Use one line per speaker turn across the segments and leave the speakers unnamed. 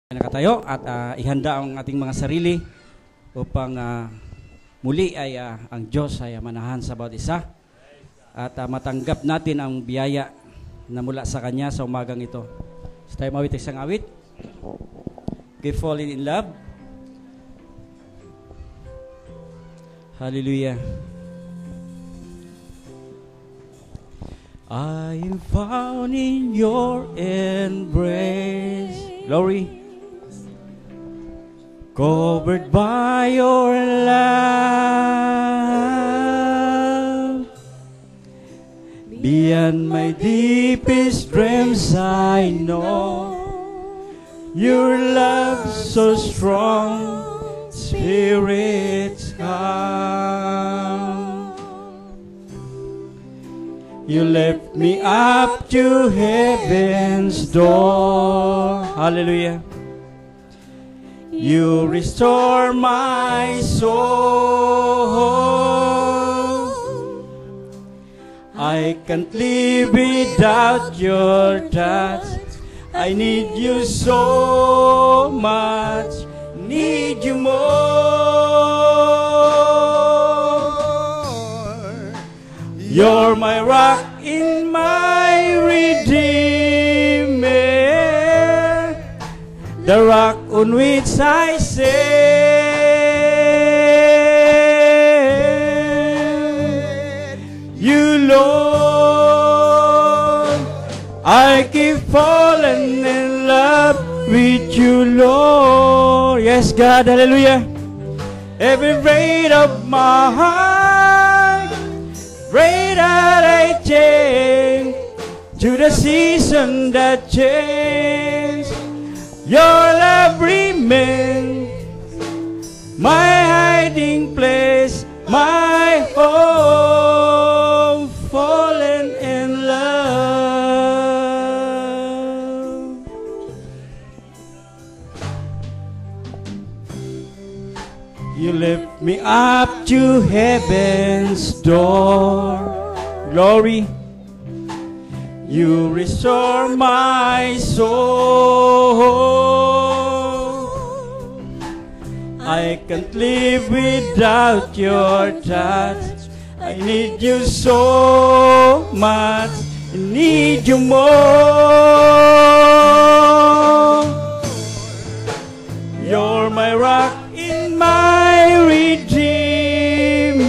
Nakatayo at ihanda ang ating mga sarili upang muli ay ang Diyos ay manahan sa bawat isa at matanggap natin ang biyaya na mula sa Kanya sa umagang ito. So tayo mawit isang awit. Keep falling in love. Hallelujah. I am found in your embrace. Glory. Covered by your love, beyond my deepest dreams I know, your love so strong, Spirit's come. You lift me up to heaven's door. Hallelujah. You restore my soul. I can't live without your touch. I need you so much. Need you more. You're my rock in my redeemer, the rock on which I stand. You, Lord, I keep falling in love with you, Lord. Yes, God, hallelujah. Every rate of my heart, pray that I change to the season that changed. Your love remains my hiding place, my home, fallen in love. You lift me up to heaven's door. Glory. You restore my soul. I can't live without your touch. I need you so much. I need you more. You're my rock in my redeemer,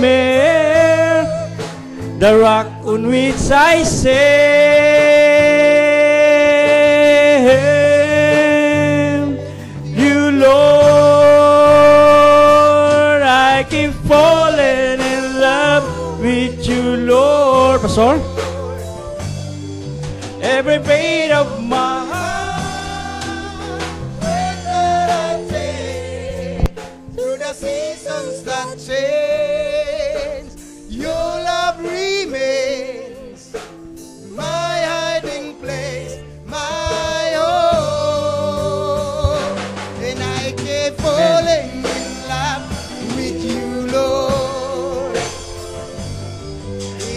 the rock on which I stand. You, Lord, I keep falling in love with you, Lord. Pastor? Every beat of my heart, when I take through the seasons that change, your love remains my hiding place, my home, and I keep falling in love with you, Lord.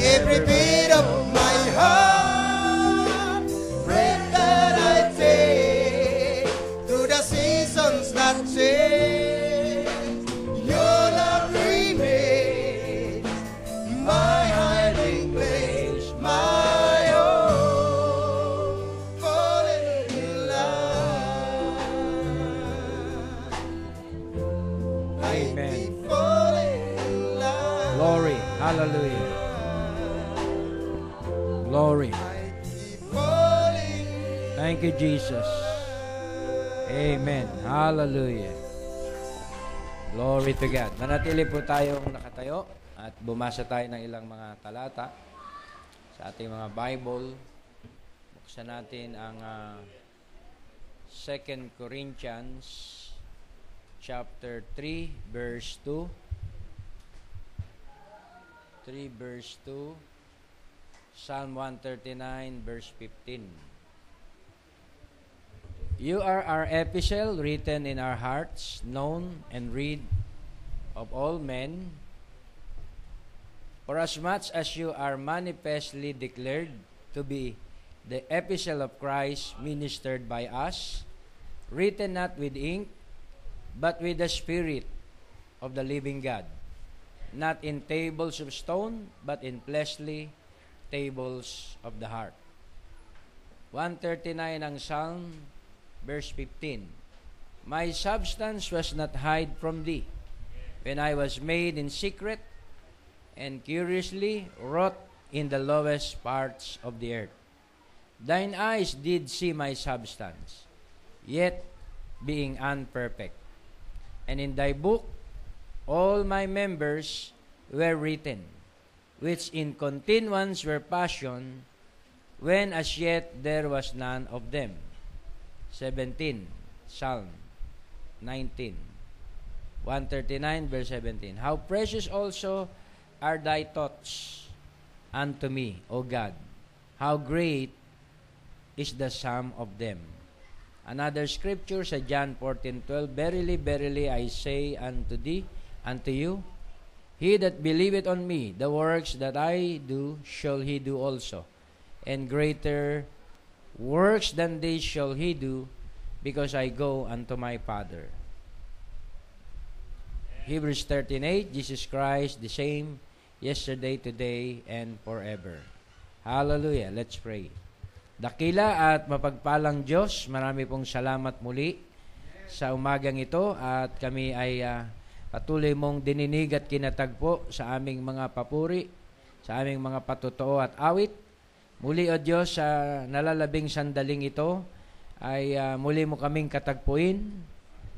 Every beat of my heart, breath that I take through the seasons that change, your love remains my hiding place, my home, falling in love.
Amen.
Falling in love.
Glory. Hallelujah. Glory.
Falling.
Thank you, Jesus. Amen. Hallelujah. Glory to God. Manatili po tayong nakatayo at bumasa tayo ng ilang mga talata sa ating mga Bible. Buksan natin ang 2 Corinthians chapter 3 verse 2. 3 verse 2. Psalm 139 verse 15. You are our epistle written in our hearts, known and read of all men. For as much as you are manifestly declared to be the epistle of Christ ministered by us, written not with ink, but with the Spirit of the living God, not in tables of stone, but in fleshly tables of the heart. 139 ang Psalm, verse 15. My substance was not hid from thee, when I was made in secret, and curiously wrought in the lowest parts of the earth. Thine eyes did see my substance, yet being unperfect. And in thy book all my members were written, which in continuance were fashioned, when as yet there was none of them. 17, Psalm 19, 139, verse 17. How precious also are thy thoughts unto me, O God. How great is the sum of them. Another scripture sa John 14:12, Verily, verily, I say unto thee, unto you, he that believeth on me, the works that I do, shall he do also. And greater works than these shall he do, because I go unto my Father. Hebrews 13:8, Jesus Christ, the same yesterday, today, and forever. Hallelujah. Let's pray. Dakila at mapagpalang Diyos, marami pong salamat muli sa umagang ito at kami ay patuloy mong dininig at kinatagpo sa aming mga papuri, sa aming mga patotoo at awit. Muli, O Diyos, sa nalalabing sandaling ito ay muli mo kaming katagpuin.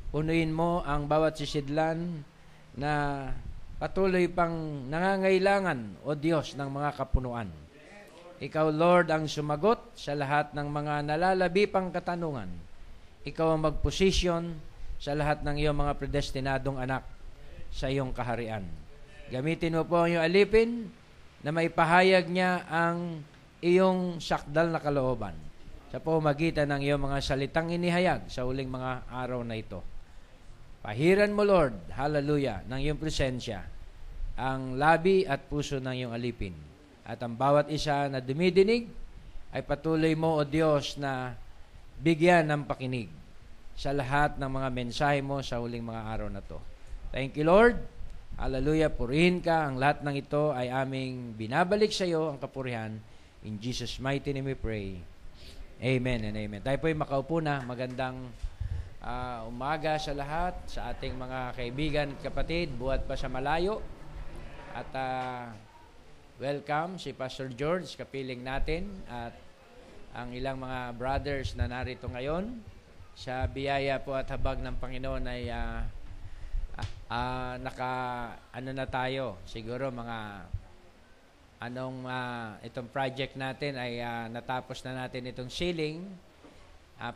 Punuin mo ang bawat sisidlan na patuloy pang nangangailangan, O Diyos, ng mga kapunuan. Ikaw, Lord, ang sumagot sa lahat ng mga nalalabi pang katanungan. Ikaw ang magposisyon sa lahat ng iyong mga predestinadong anak sa iyong kaharian. Gamitin mo po ang iyong alipin na may pahayag niya ang iyong sakdal na kalooban sa pamamagitan ng iyong mga salitang inihayag sa huling mga araw na ito. Pahiran mo, Lord, hallelujah, ng iyong presensya, ang labi at puso ng iyong alipin. At ang bawat isa na dumidinig ay patuloy mo, O Diyos, na bigyan ng pakinig sa lahat ng mga mensahe mo sa huling mga araw na to. Thank you, Lord. Hallelujah. Purihin ka. Ang lahat ng ito ay aming binabalik sa iyo, ang kapurihan. In Jesus' mighty name we pray. Amen and amen. Tayo po ay makaupo na. Magandang umaga sa lahat, sa ating mga kaibigan at kapatid, buhat pa sa malayo. At welcome si Pastor George, kapiling natin, at ang ilang mga brothers na narito ngayon. Sa biyaya po at habag ng Panginoon ay ano na tayo, siguro mga itong project natin ay natapos na natin itong ceiling,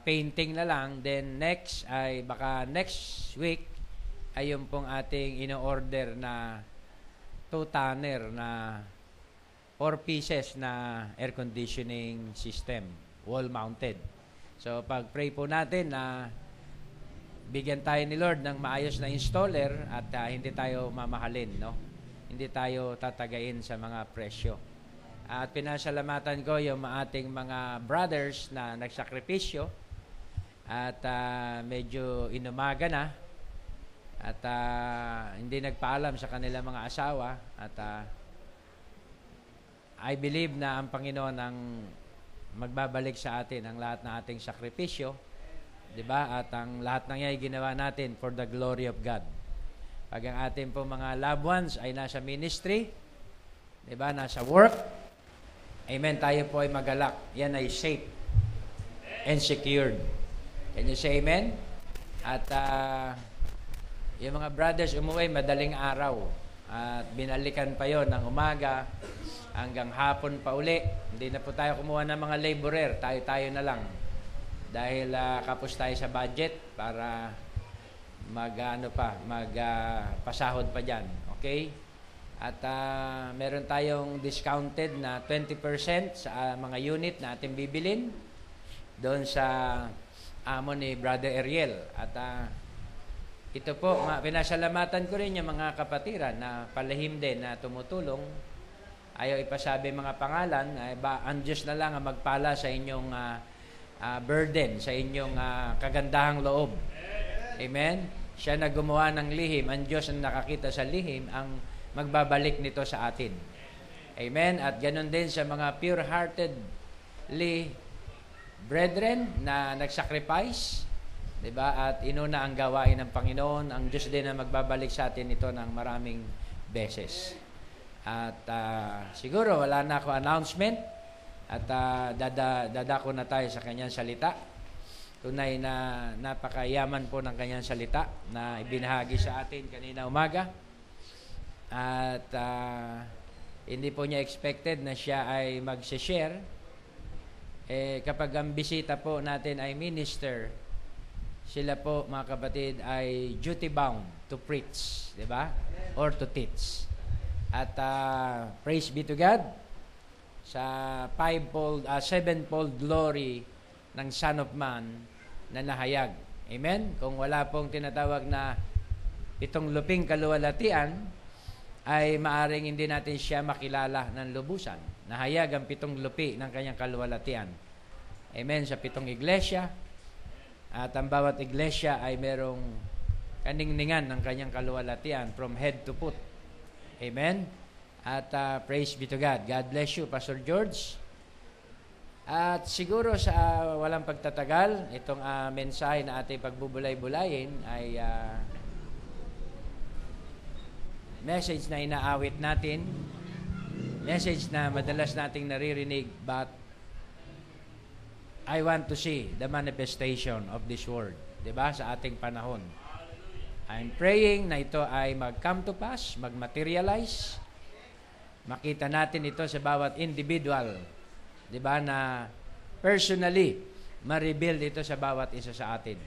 painting na lang. Then next ay baka next week ay yung pong ating ino-order na 2-tonner na 4 pieces na air conditioning system, wall mounted. So pag-pray po natin na bigyan tayo ni Lord ng maayos na installer at hindi tayo mamahalin, no? Hindi tayo tatagain sa mga presyo. At pinasalamatan ko yung ating mga brothers na nagsakripisyo at medyo inumaga na at hindi nagpaalam sa kanilang mga asawa at I believe na ang Panginoon ang magbabalik sa atin ang lahat ng ating sakripisyo, 'di ba? At ang lahat ng 'yan ay ginawa natin for the glory of God. Pag ang ating po mga loved ones ay nasa ministry, 'di ba? Nasa work, amen, tayo po ay magalak. Yan ay safe and secured. Can you say amen? At yung mga brothers umuwi madaling araw at binalikan pa yon ng umaga hanggang hapon pa uli. Hindi na po tayo kumuha ng mga laborer, tayo na lang. Dahil kapos tayo sa budget para pasahod pa dyan. Okay? At meron tayong discounted na 20% sa mga unit na ating bibilin doon sa amo ni Brother Ariel. At ito po, pinasalamatan ko rin yung mga kapatiran na palihim din na tumutulong. Ayaw ipasabi mga pangalan, ang Diyos na lang ang magpala sa inyong burden, sa inyong kagandahang loob. Amen? Siya na gumawa ng lihim, ang Diyos ang nakakita sa lihim, ang magbabalik nito sa atin. Amen? At ganun din sa mga pure-heartedly brethren na nagsacrifice, diba? At inuna ang gawain ng Panginoon, ang Diyos din na magbabalik sa atin ito ng maraming beses. At siguro wala na ako announcement at dadako na tayo sa kanyang salita. Tunay na napakayaman po ng kanyang salita na ibinahagi sa atin kanina umaga. At hindi po niya expected na siya ay mag-share. Kapag ang bisita po natin ay minister, sila po mga kapatid ay duty bound to preach, di ba? Or to teach. At praise be to God sa sevenfold glory ng Son of Man na nahayag. Amen? Kung wala pong tinatawag na itong luping kaluwalhatian, ay maaring hindi natin siya makilala ng lubusan. Nahayag ang 7 lupi ng kanyang kaluwalhatian. Amen? Sa 7 iglesia. At ang bawat iglesia ay merong kaningningan ng kanyang kaluwalhatian from head to foot. Amen? At praise be to God. God bless you, Pastor George. At siguro sa walang pagtatagal, itong mensahe na ating pagbubulay-bulayin ay message na inaawit natin, message na madalas nating naririnig, but I want to see the manifestation of this word, diba, sa ating panahon. I'm praying na ito ay mag-come to pass, mag-materialize, makita natin ito sa bawat individual, diba, na personally ma-reveal ito sa bawat isa sa atin.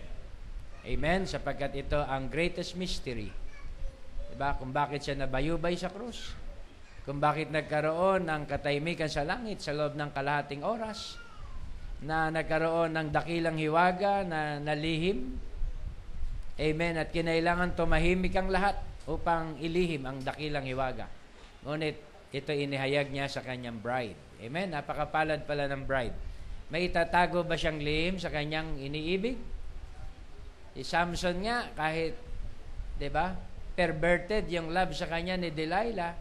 Amen? Sapagkat ito ang greatest mystery. Diba? Kung bakit siya nabayubay sa krus, kung bakit nagkaroon ng katahimikan sa langit sa loob ng kalahating oras, na nagkaroon ng dakilang hiwaga na nalihim. Amen? At kinailangan tumahimik ang lahat upang ilihim ang dakilang hiwaga. Ngunit ito inihayag niya sa kanyang bride. Amen? Napakapalad pala ng bride. May itatago ba siyang lihim sa kanyang iniibig? Si Samson nga, kahit, diba, perverted yung love sa kanya ni Delilah,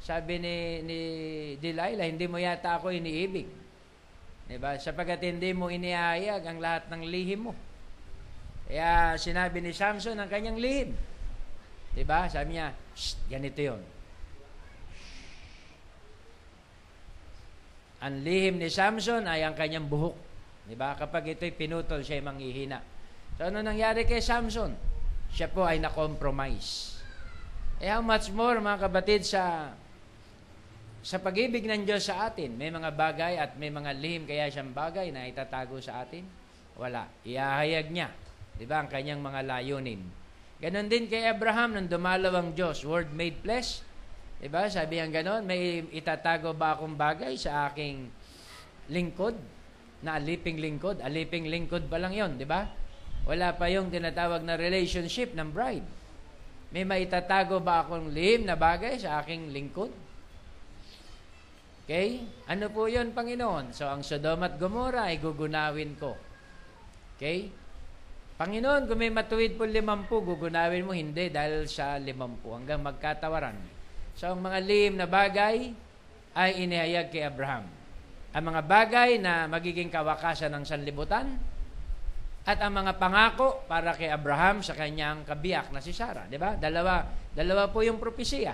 sabi ni Delilah, hindi mo yata ako iniibig. Diba? Sapagat hindi mo inihayag ang lahat ng lihim mo. Kaya sinabi ni Samson ang kanyang lihim. Diba? Sabi niya, ganito yun. Ang lihim ni Samson ay ang kanyang buhok. Diba? Kapag ito'y pinutol, siya ay manghihina. So, ano nangyari kay Samson? Siya po ay na-compromise. How much more, mga kabatid, sa pag-ibig ng Diyos sa atin, may mga bagay at may mga lihim kaya siyang bagay na itatago sa atin? Wala. Iahayag niya. Diba? Ang kanyang mga layunin. Ganon din kay Abraham nang dumalaw ang Diyos, Word made flesh. Diba? Sabi ang ganon, may itatago ba akong bagay sa aking lingkod? Na aliping lingkod? Aliping lingkod pa lang yon, diba? Wala pa yung tinatawag na relationship ng bride. May maitatago ba akong lihim na bagay sa aking lingkod? Okay? Ano po yun, Panginoon? So, ang Sodom at Gomorrah ay gugunawin ko. Okay? Panginoon, kung may matuwid po 50, gugunawin mo, hindi, dahil sa 50, hanggang magkatawaran. So, ang mga lihim na bagay ay inihayag kay Abraham. Ang mga bagay na magiging kawakasan ng sanlibutan at ang mga pangako para kay Abraham sa kanyang kabiyak na si Sarah. Diba? Dalawa po yung propesiya.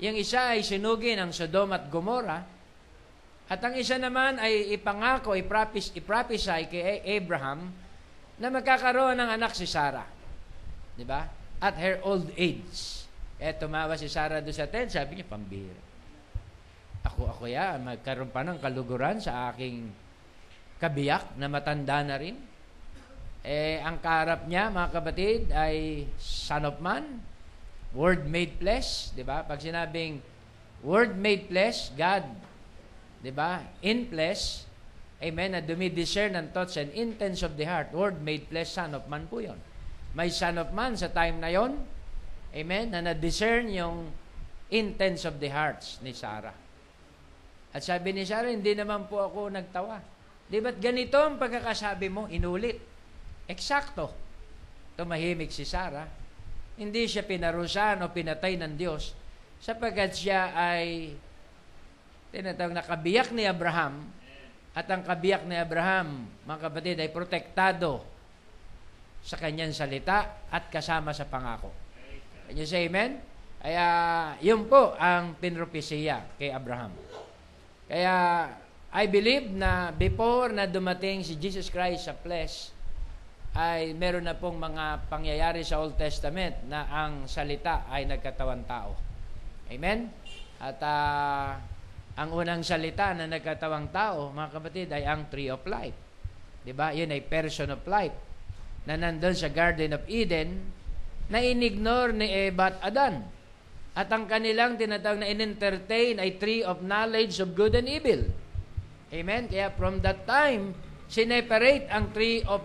Yung isa ay sinugin ang Sodom at Gomorrah at ang isa naman ay ipangako, iprophesy kay Abraham na magkakaroon ng anak si Sarah. Diba? At her old age. Tumawa si Sarah doon sa tent, sabi niya, pambihira. Ako ya, magkaroon pa ng kaluguran sa aking kabiyak na matanda na rin. Ang kaharap niya, mga kapatid, ay Son of Man, Word made flesh, di ba? Pag sinabing Word made flesh, God, di ba? In flesh, amen, na dumidiscern ng thoughts and intents of the heart. Word made flesh, Son of Man po yun. May Son of Man sa time na yon, amen, na na-discern yung intents of the hearts ni Sarah. At sabi ni Sarah, hindi naman po ako nagtawa. Di ba't ganito ang pagkakasabi mo? Inulit. Eksakto. Tumahimik si Sarah. Hindi siya pinarusahan o pinatay ng Diyos sapagkat siya ay tinatawag na kabiyak ni Abraham. At ang kabiyak ni Abraham, mga kapatid, ay protektado sa kanyang salita at kasama sa pangako. Can you say amen? Kaya yun po ang pinropesiya kay Abraham. Kaya I believe na before na dumating si Jesus Christ sa flesh, ay meron na pong mga pangyayari sa Old Testament na ang salita ay nagkatawan tao. Amen? At ang unang salita na nagkatawang tao, mga kapatid, ay ang Tree of Life. Diba? Yun ay person of life na nandun sa Garden of Eden na inignore ni Eva at Adan. At ang kanilang tinatawag na in-entertain ay Tree of Knowledge of Good and Evil. Amen? Kaya from that time, sineparate ang Tree of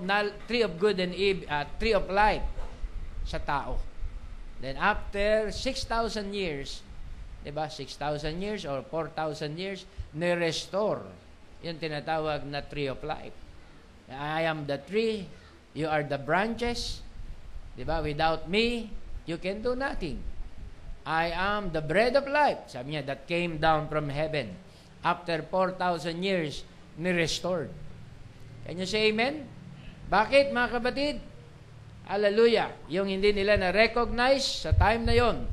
Good and Evil, Tree of Life sa tao. Then after 6,000 years, diba? 6,000 years or 4,000 years, ni-restore yung tinatawag na Tree of Life. I am the tree, you are the branches. Diba? Without me, you can do nothing. I am the bread of life. Sabi niya, that came down from heaven. After 4,000 years, ni-restored. Can you say amen? Bakit, mga kapatid? Hallelujah. Yung hindi nila na-recognize sa time na yon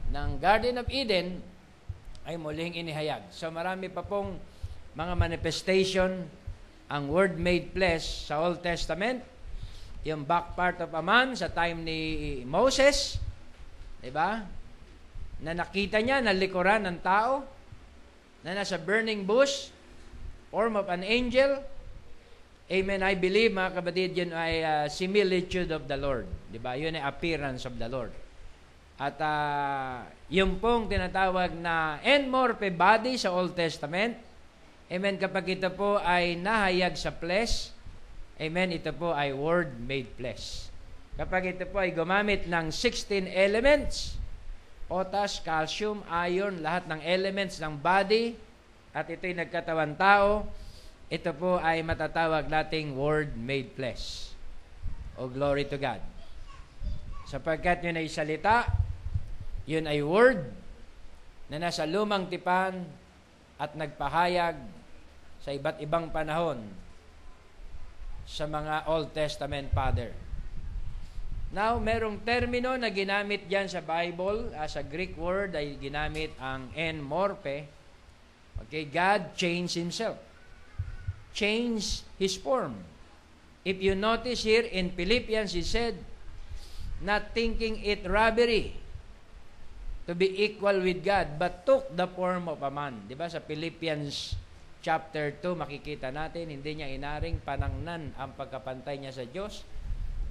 ng Garden of Eden ay muling inihayag. So marami pa pong mga manifestation ang Word made flesh sa Old Testament. Yung back part of a man sa time ni Moses, diba? Na nakita niya na likuran ng tao na nasa burning bush, form of an angel. Amen. I believe, mga kapatid, yun ay similitude of the Lord. Diba? Yun ay appearance of the Lord. At yung pong tinatawag na enmorphe body sa Old Testament, amen, kapag ito po ay nahayag sa flesh, amen, ito po ay Word made flesh. Kapag ito po ay gumamit ng 16 elements, potash, calcium, iron, lahat ng elements ng body, at ito'y nagkatawan tao, ito po ay matatawag nating Word made flesh. O glory to God. Sapagkat yun ay salita, yun ay word na nasa lumang tipan at nagpahayag sa iba't ibang panahon sa mga Old Testament father. Now, merong termino na ginamit dyan sa Bible, as a Greek word ay ginamit ang enmorphe. Okay, God changed Himself. Changed His form. If you notice here in Philippians, He said, not thinking it robbery to be equal with God, but took the form of a man. Diba sa Philippians chapter 2, makikita natin, hindi niya inaring panangnan ang pagkapantay niya sa Diyos.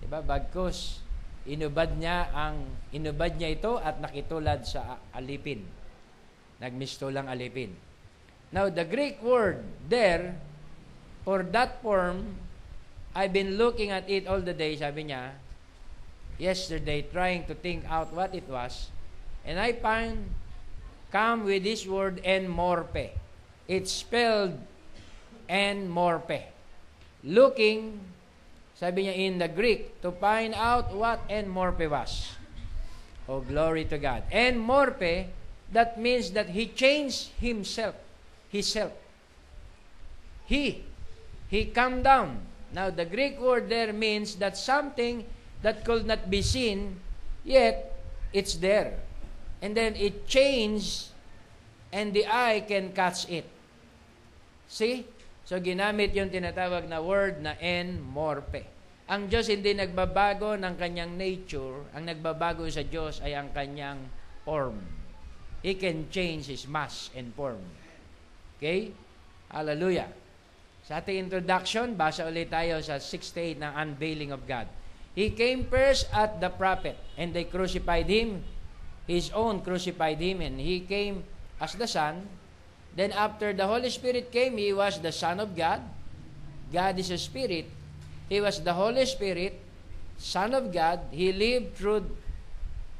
Diba? Bagkus, inubad niya ito at nakitulad sa alipin. Nagmistulang alipin. Now, the Greek word there, for that form, I've been looking at it all the day, sabi niya, yesterday, trying to think out what it was, and I come with this word enmorphe. It's spelled enmorphe. Looking, sabi niya in the Greek, to find out what enmorphe was. Oh, glory to God. Enmorphe, that means that He changed Himself. He come down. Now, the Greek word there means that something that could not be seen, yet it's there. And then it changed, and the eye can catch it. See? So, ginamit yung tinatawag na word na enmorphe. Ang Diyos hindi nagbabago ng kanyang nature. Ang nagbabago sa Diyos ay ang kanyang form. He can change His mass and form. Okay? Hallelujah. Sa ating introduction, basa ulit tayo sa 68 ng unveiling of God. He came first at the prophet, and they crucified Him. His own crucified Him, and He came as the Son. Then after the Holy Spirit came, He was the Son of God. God is a Spirit. He was the Holy Spirit, Son of God. He lived through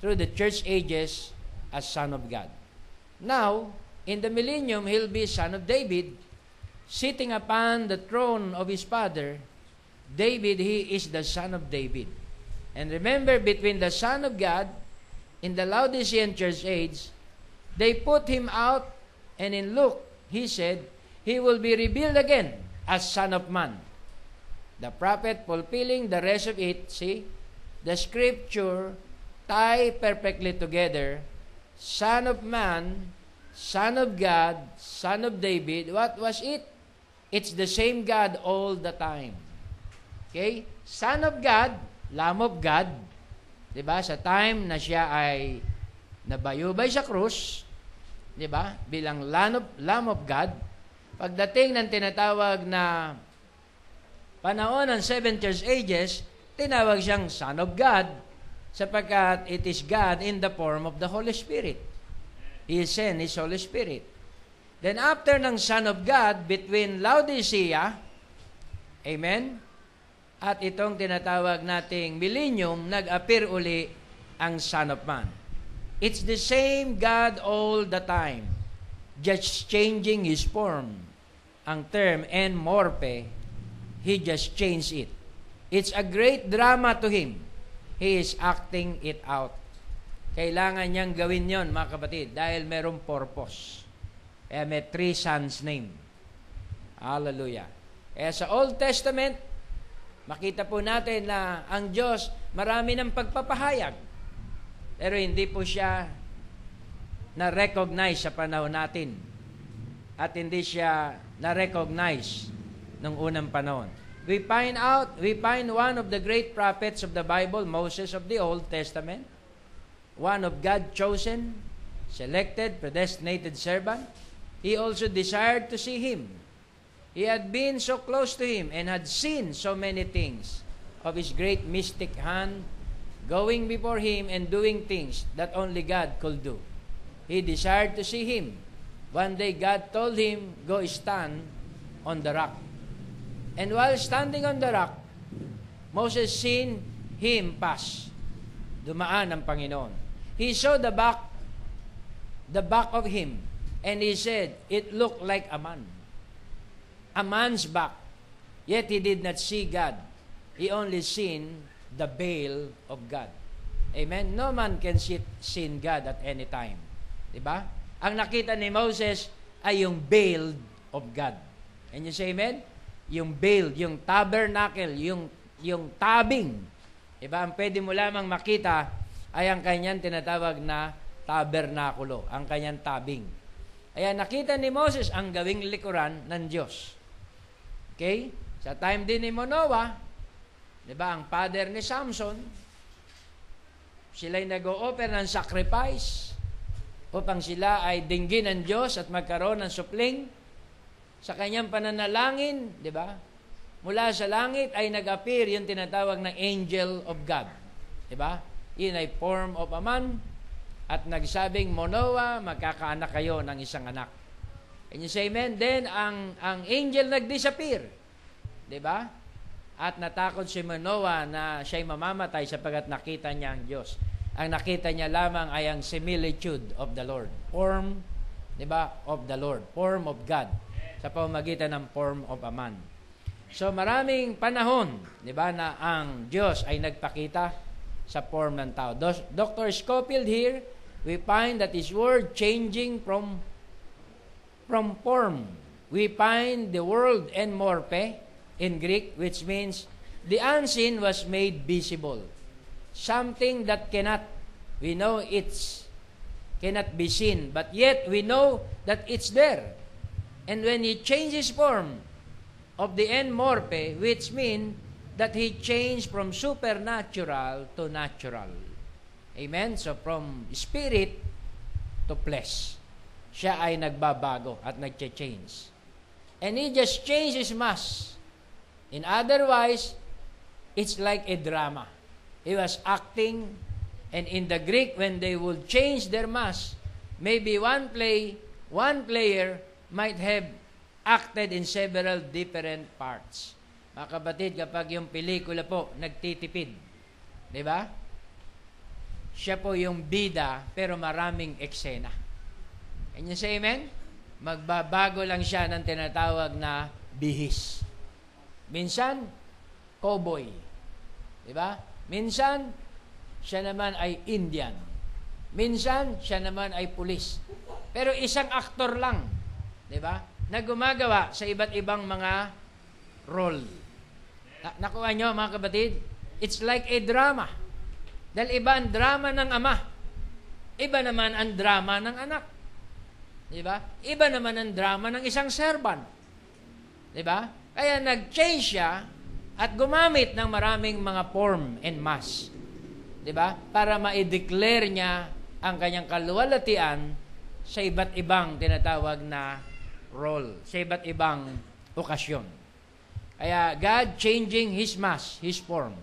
the church ages as Son of God. Now, in the millennium, He'll be Son of David. sitting upon the throne of his father, David, he is the son of David. And remember, between the Son of God in the Laodicean church age, they put him out, and in Luke, he said, he will be revealed again as Son of Man. The prophet fulfilling the rest of it, see, the scripture tie perfectly together, Son of Man, Son of God, Son of David. What was it? It's the same God all the time. Okay? Son of God, Lamb of God, diba? Sa time na siya ay nabayubay sa krus, diba? Bilang Lamb of God, pagdating ng tinatawag na panahon ng 7 church ages, tinawag siyang Son of God, sapagkat it is God in the form of the Holy Spirit. He sent His Holy Spirit. Then after ng Son of God, between Laodicea, amen, at itong tinatawag nating millennium, nag-appear uli ang Son of Man. It's the same God all the time, just changing His form. Ang term en morphe, He just changed it. It's a great drama to Him. He is acting it out. Kailangan niyang gawin yon, mga kapatid, dahil merong purpose. Kaya may 3 sons name. Hallelujah. Kaya sa Old Testament, makita po natin na ang Diyos marami ng pagpapahayag. Pero hindi po siya na-recognize sa panahon natin. At hindi siya na-recognize nung unang panahon. We find one of the great prophets of the Bible, Moses of the Old Testament, one of God chosen, selected, predestinated servant. He also desired to see Him. He had been so close to Him and had seen so many things of His great mystic hand going before Him and doing things that only God could do. He desired to see Him. One day God told him, go stand on the rock. And while standing on the rock, Moses seen Him pass. Dumaan ang Panginoon. He saw the back of Him, and he said, it looked like a man. A man's back. Yet he did not see God. He only seen the veil of God. Amen? No man can see God at any time. Diba? Ang nakita ni Moses ay yung veil of God. Can you say amen? Yung veil, yung tabernacle, yung tabing. Diba? Ang pwede mo lamang makita ay ang kanyang tinatawag na tabernakulo, ang kanyang tabing. Kaya nakita ni Moses ang gawing likuran ng Diyos. Okay? Sa time din ni Manoah, di ba, ang father ni Samson, sila'y nag-o-offer ng sacrifice upang sila ay dinggin ng Diyos at magkaroon ng supling sa kanyang pananalangin, di ba? Mula sa langit ay nag-appear yung tinatawag na angel of God. Di ba? In a form of a man at nagsabing, Manoah, magkakaanak kayo ng isang anak. Can you say amen? Then, ang angel nag-disappear. Diba? At natakot si Manoah na siya'y mamamatay sapagkat nakita niya ang Diyos. Ang nakita niya lamang ay ang similitude of the Lord. Form, diba? Of the Lord. Form of God. Sa pamamagitan ng form of a man. So, maraming panahon, diba, na ang Diyos ay nagpakita sa form ng tao. Dr. Scofield here, we find that His word changing from form. We find the word en morphe in Greek, which means the unseen was made visible. Something that we know cannot be seen, but yet we know that it's there. And when He changes form of the en morphe, which means that He changed from supernatural to natural. Amen? So from spirit to flesh. Siya ay nagbabago at nagche-change. And He just changed His mask. In otherwise, it's like a drama. He was acting, and in the Greek, when they would change their mask, maybe one player might have acted in several different parts. Mga kapatid, kapag yung pelikula po, nagtitipid. Di ba? Siya po yung bida, pero maraming eksena. Can you say amen? magbabago lang siya ng tinatawag na bihis. Minsan, cowboy. Diba? Minsan, siya naman ay Indian. Minsan, siya naman ay pulis. Pero isang aktor lang, diba? Na gumagawa sa iba't ibang mga role. Nakuha nyo, mga kapatid? It's like a drama. Dahil iba ang drama ng ama. Iba naman ang drama ng anak. Diba? Iba naman ang drama ng isang servant. Diba? Kaya nag-change siya at gumamit ng maraming mga form and mass. Diba? Para ma-declare niya ang kanyang kaluwalhatian sa iba't ibang tinatawag na role, sa iba't ibang okasyon. Kaya God changing His mass, His form.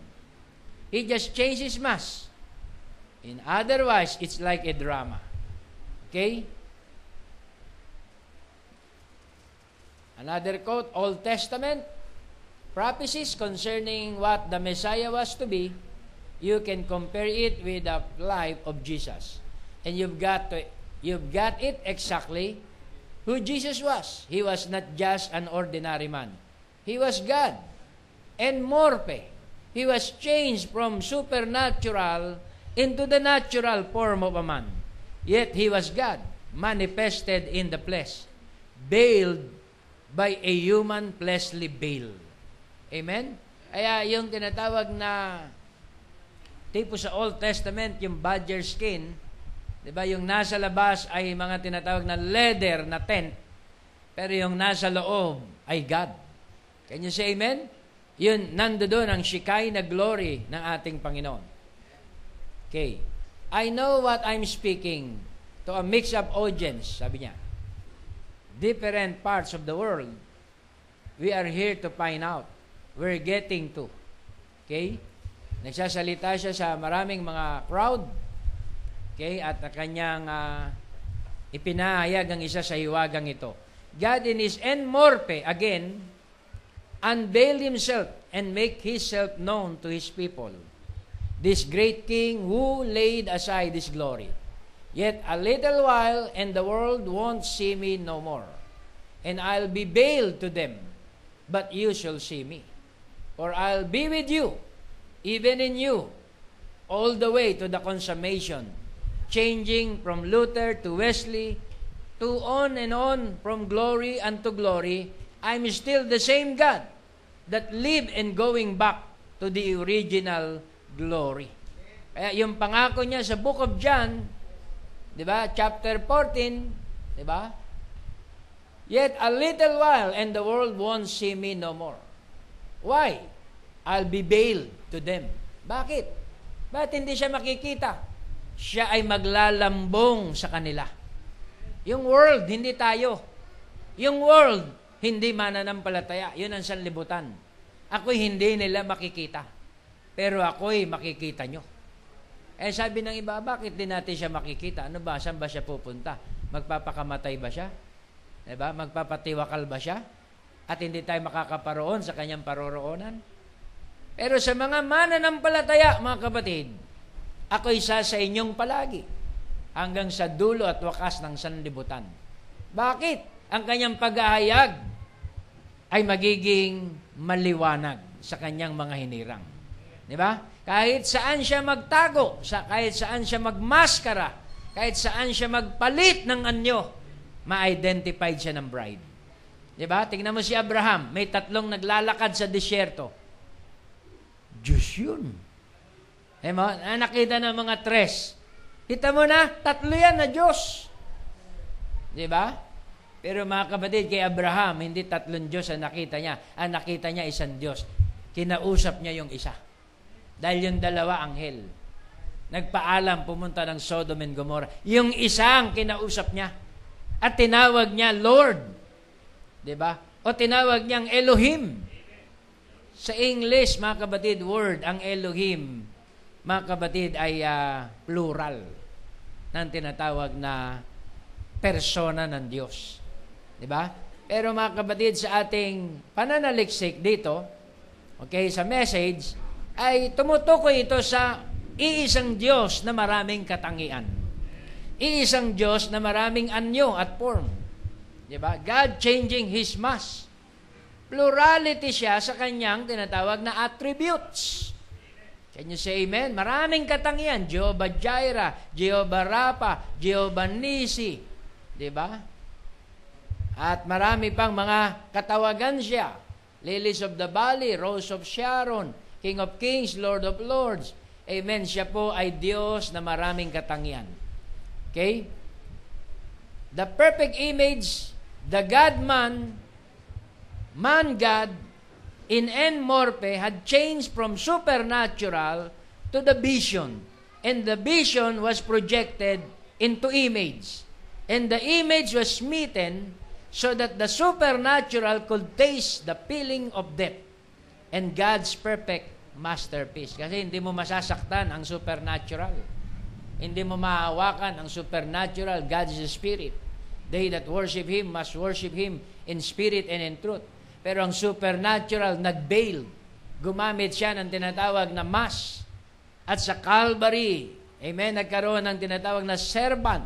He just changed His mass. In otherwise, it's like a drama. Okay? Another quote, Old Testament prophecies concerning what the Messiah was to be, you can compare it with the life of Jesus. And you've got it exactly who Jesus was. He was not just an ordinary man. He was God. And more pa. He was changed from supernatural into the natural form of a man. Yet He was God, manifested in the flesh, veiled by a human fleshly veil. Amen? Kaya yung tinatawag na tipo sa Old Testament, yung badger skin, di ba, yung nasa labas ay mga tinatawag na leather na tent, pero yung nasa loob ay God. Can you say amen? Yun, nandoon ang Shekinah glory ng ating Panginoon. Okay. I know what I'm speaking to a mix-up audience, sabi niya. Different parts of the world, we are here to find out. We're getting to. Okay? Nagsasalita siya sa maraming mga crowd. Okay? At kanyang ipinahayag ang isa sa hiwagang ito. God in His enmorpe, again, unveil Himself and make Himself known to His people. This great King who laid aside His glory. Yet a little while, and the world won't see me no more. And I'll be veiled to them, but you shall see me. For I'll be with you, even in you, all the way to the consummation, changing from Luther to Wesley, to on and on, from glory unto glory. I'm still the same God that live and going back to the original glory. Kaya yung pangako niya sa Book of John, di ba? Chapter 14, di ba? Yet a little while and the world won't see me no more. Why? I'll be veiled to them. Bakit? Bakit hindi siya makikita? Siya ay maglalambong sa kanila. Yung world, hindi tayo. Yung world, hindi mananampalataya. Yun ang sanlibutan. Ako'y hindi nila makikita. Pero ako'y makikita nyo. Eh sabi ng iba, bakit din natin siya makikita? Ano ba? Saan ba siya pupunta? Magpapakamatay ba siya? Diba? Magpapatiwakal ba siya? At hindi tayo makakaparoon sa kanyang paroroonan? Pero sa mga mananampalataya, mga kapatid, ako'y isa sa inyong palagi hanggang sa dulo at wakas ng sanlibutan. Bakit? Ang kanyang paghahayag ay magiging maliwanag sa kanyang mga hinirang. Di ba? Kahit saan siya magtago, kahit saan siya magmaskara, kahit saan siya magpalit ng anyo, ma-identified siya ng bride. Di ba? Tingnan mo si Abraham, may 3 naglalakad sa disyerto. Diyos yun. Nakita ng mga 3. Kita mo na, 3 yan na Diyos. Di ba? Pero mga kapatid, kay Abraham, hindi 3 Diyos ang nakita niya. Ang nakita niya isang Diyos. Kinausap niya yung isa. Dahil yung 2 anghel. Nagpaalam, pumunta ng Sodom and Gomorrah. Yung isang kinausap niya. At tinawag niya Lord. Diba? O tinawag niyang Elohim. Sa English, mga kapatid, word, ang Elohim, mga kapatid, ay plural ng tinatawag na persona ng Diyos. Diba? Pero mga kapatid, sa ating pananaliksik dito, okay, sa message, ay tumutukoy ito sa iisang Diyos na maraming katangian. Iisang Diyos na maraming anyo at form. Diba? God changing His mass. Plurality siya sa kanyang tinatawag na attributes. Can you say amen? Maraming katangian. Jehovah Jireh, Jehovah Rapha, Jehovah Nisi. Diba? At marami pang mga katawagan siya. Lilies of the Valley, Rose of Sharon, King of Kings, Lord of Lords. Amen. Siya po ay Diyos na maraming katangian. Okay? The perfect image, the God-man, man-God, in en morphe, had changed from supernatural to the vision. And the vision was projected into image. And the image was smitten so that the supernatural could taste the feeling of death and God's perfect masterpiece. Kasi hindi mo masasaktan ang supernatural. Hindi mo mahawakan ang supernatural. God is a spirit. They that worship Him must worship Him in spirit and in truth. Pero ang supernatural nag-veil. Gumamit siya ng tinatawag na mass. At sa Calvary, amen, nagkaroon ng tinatawag na servant.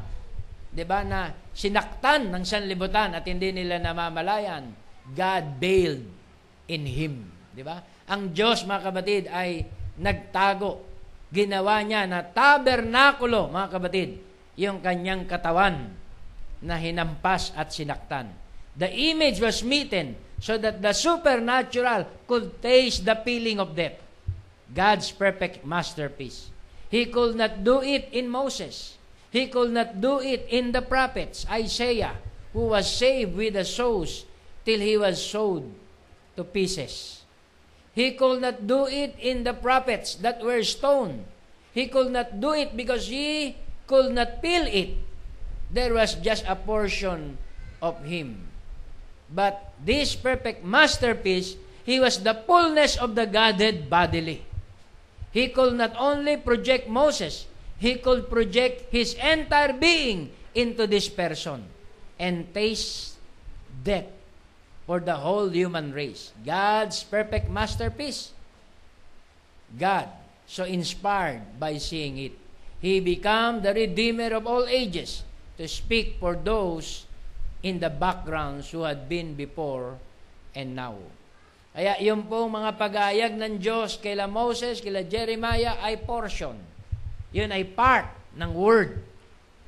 Diba, na sinaktan ng sanlibutan at hindi nila namamalayan. God veiled in Him. Diba? Ang Diyos, mga kapatid, ay nagtago. Ginawa niya na tabernakulo, mga kapatid, yung kanyang katawan na hinampas at sinaktan. The image was smitten so that the supernatural could taste the feeling of death. God's perfect masterpiece. He could not do it in Moses. He could not do it in the prophets. Isaiah, who was saved with the sows till he was sewed to pieces. He could not do it in the prophets that were stoned. He could not do it because he could not feel it. There was just a portion of him. But this perfect masterpiece, he was the fullness of the Godhead bodily. He could not only project Moses, he could project his entire being into this person and taste death for the whole human race. God's perfect masterpiece. God, so inspired by seeing it. He became the Redeemer of all ages to speak for those in the backgrounds who had been before and now. Kaya yung pong mga pag-aayag ng Diyos kila Moses, kila Jeremiah ay portion. Yun ay part ng word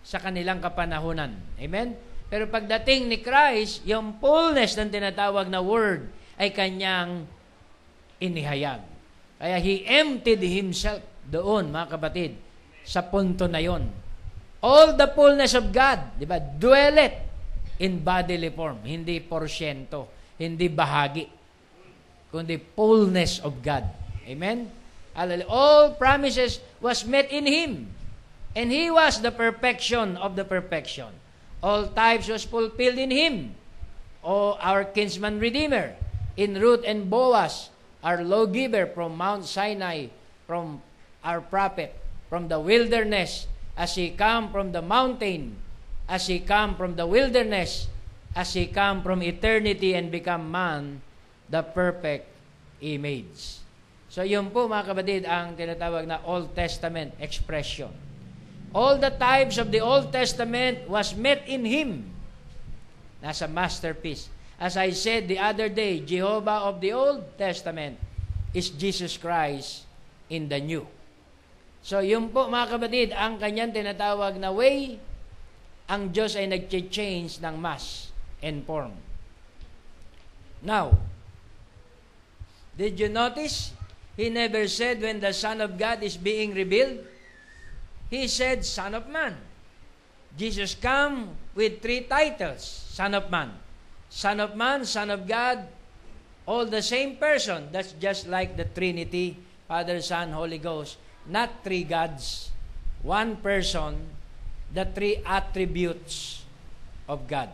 sa kanilang kapanahunan. Amen? Pero pagdating ni Christ, yung fullness ng tinatawag na word ay kanyang inihayag. Kaya He emptied Himself doon, mga kapatid, sa punto na yon. All the fullness of God, di ba, dwelleth in bodily form. Hindi porsyento, hindi bahagi, kundi fullness of God. Amen? All promises was met in Him. And He was the perfection of the perfection. All types was fulfilled in Him. O our kinsman redeemer, in Ruth and Boaz, our lawgiver from Mount Sinai, from our prophet, from the wilderness, as He come from the mountain, as He come from the wilderness, as He come from eternity and become man, the perfect image. So yun po, mga kapatid, ang tinatawag na Old Testament expression. All the types of the Old Testament was met in Him. Nasa masterpiece. As I said the other day, Jehovah of the Old Testament is Jesus Christ in the New. So yun po, mga kapatid, ang kanyang tinatawag na way, ang Diyos ay nag-change ng mass and form. Now, did you notice? He never said when the Son of God is being revealed. He said, Son of Man. Jesus come with 3 titles. Son of Man. Son of Man, Son of God, all the same person. That's just like the Trinity, Father, Son, Holy Ghost. Not 3 gods. 1 person, the 3 attributes of God.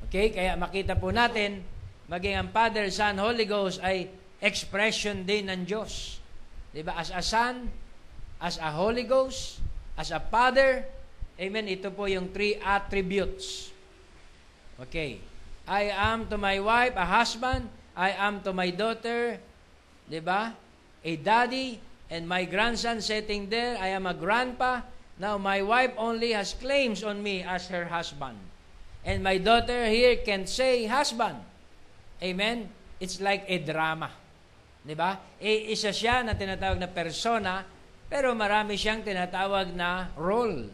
Okay? Kaya makita po natin, maging ang Father, Son, Holy Ghost ay expression din ng Diyos. Diba? As a Son, as a Holy Ghost, as a Father, amen, ito po yung 3 attributes. Okay. I am to my wife, a husband. I am to my daughter, diba? A daddy, and my grandson sitting there, I am a grandpa. Now, my wife only has claims on me as her husband. And my daughter here can say husband. Amen? It's like a drama. Diba? Isa siya na tinatawag na persona, pero marami siyang tinatawag na role.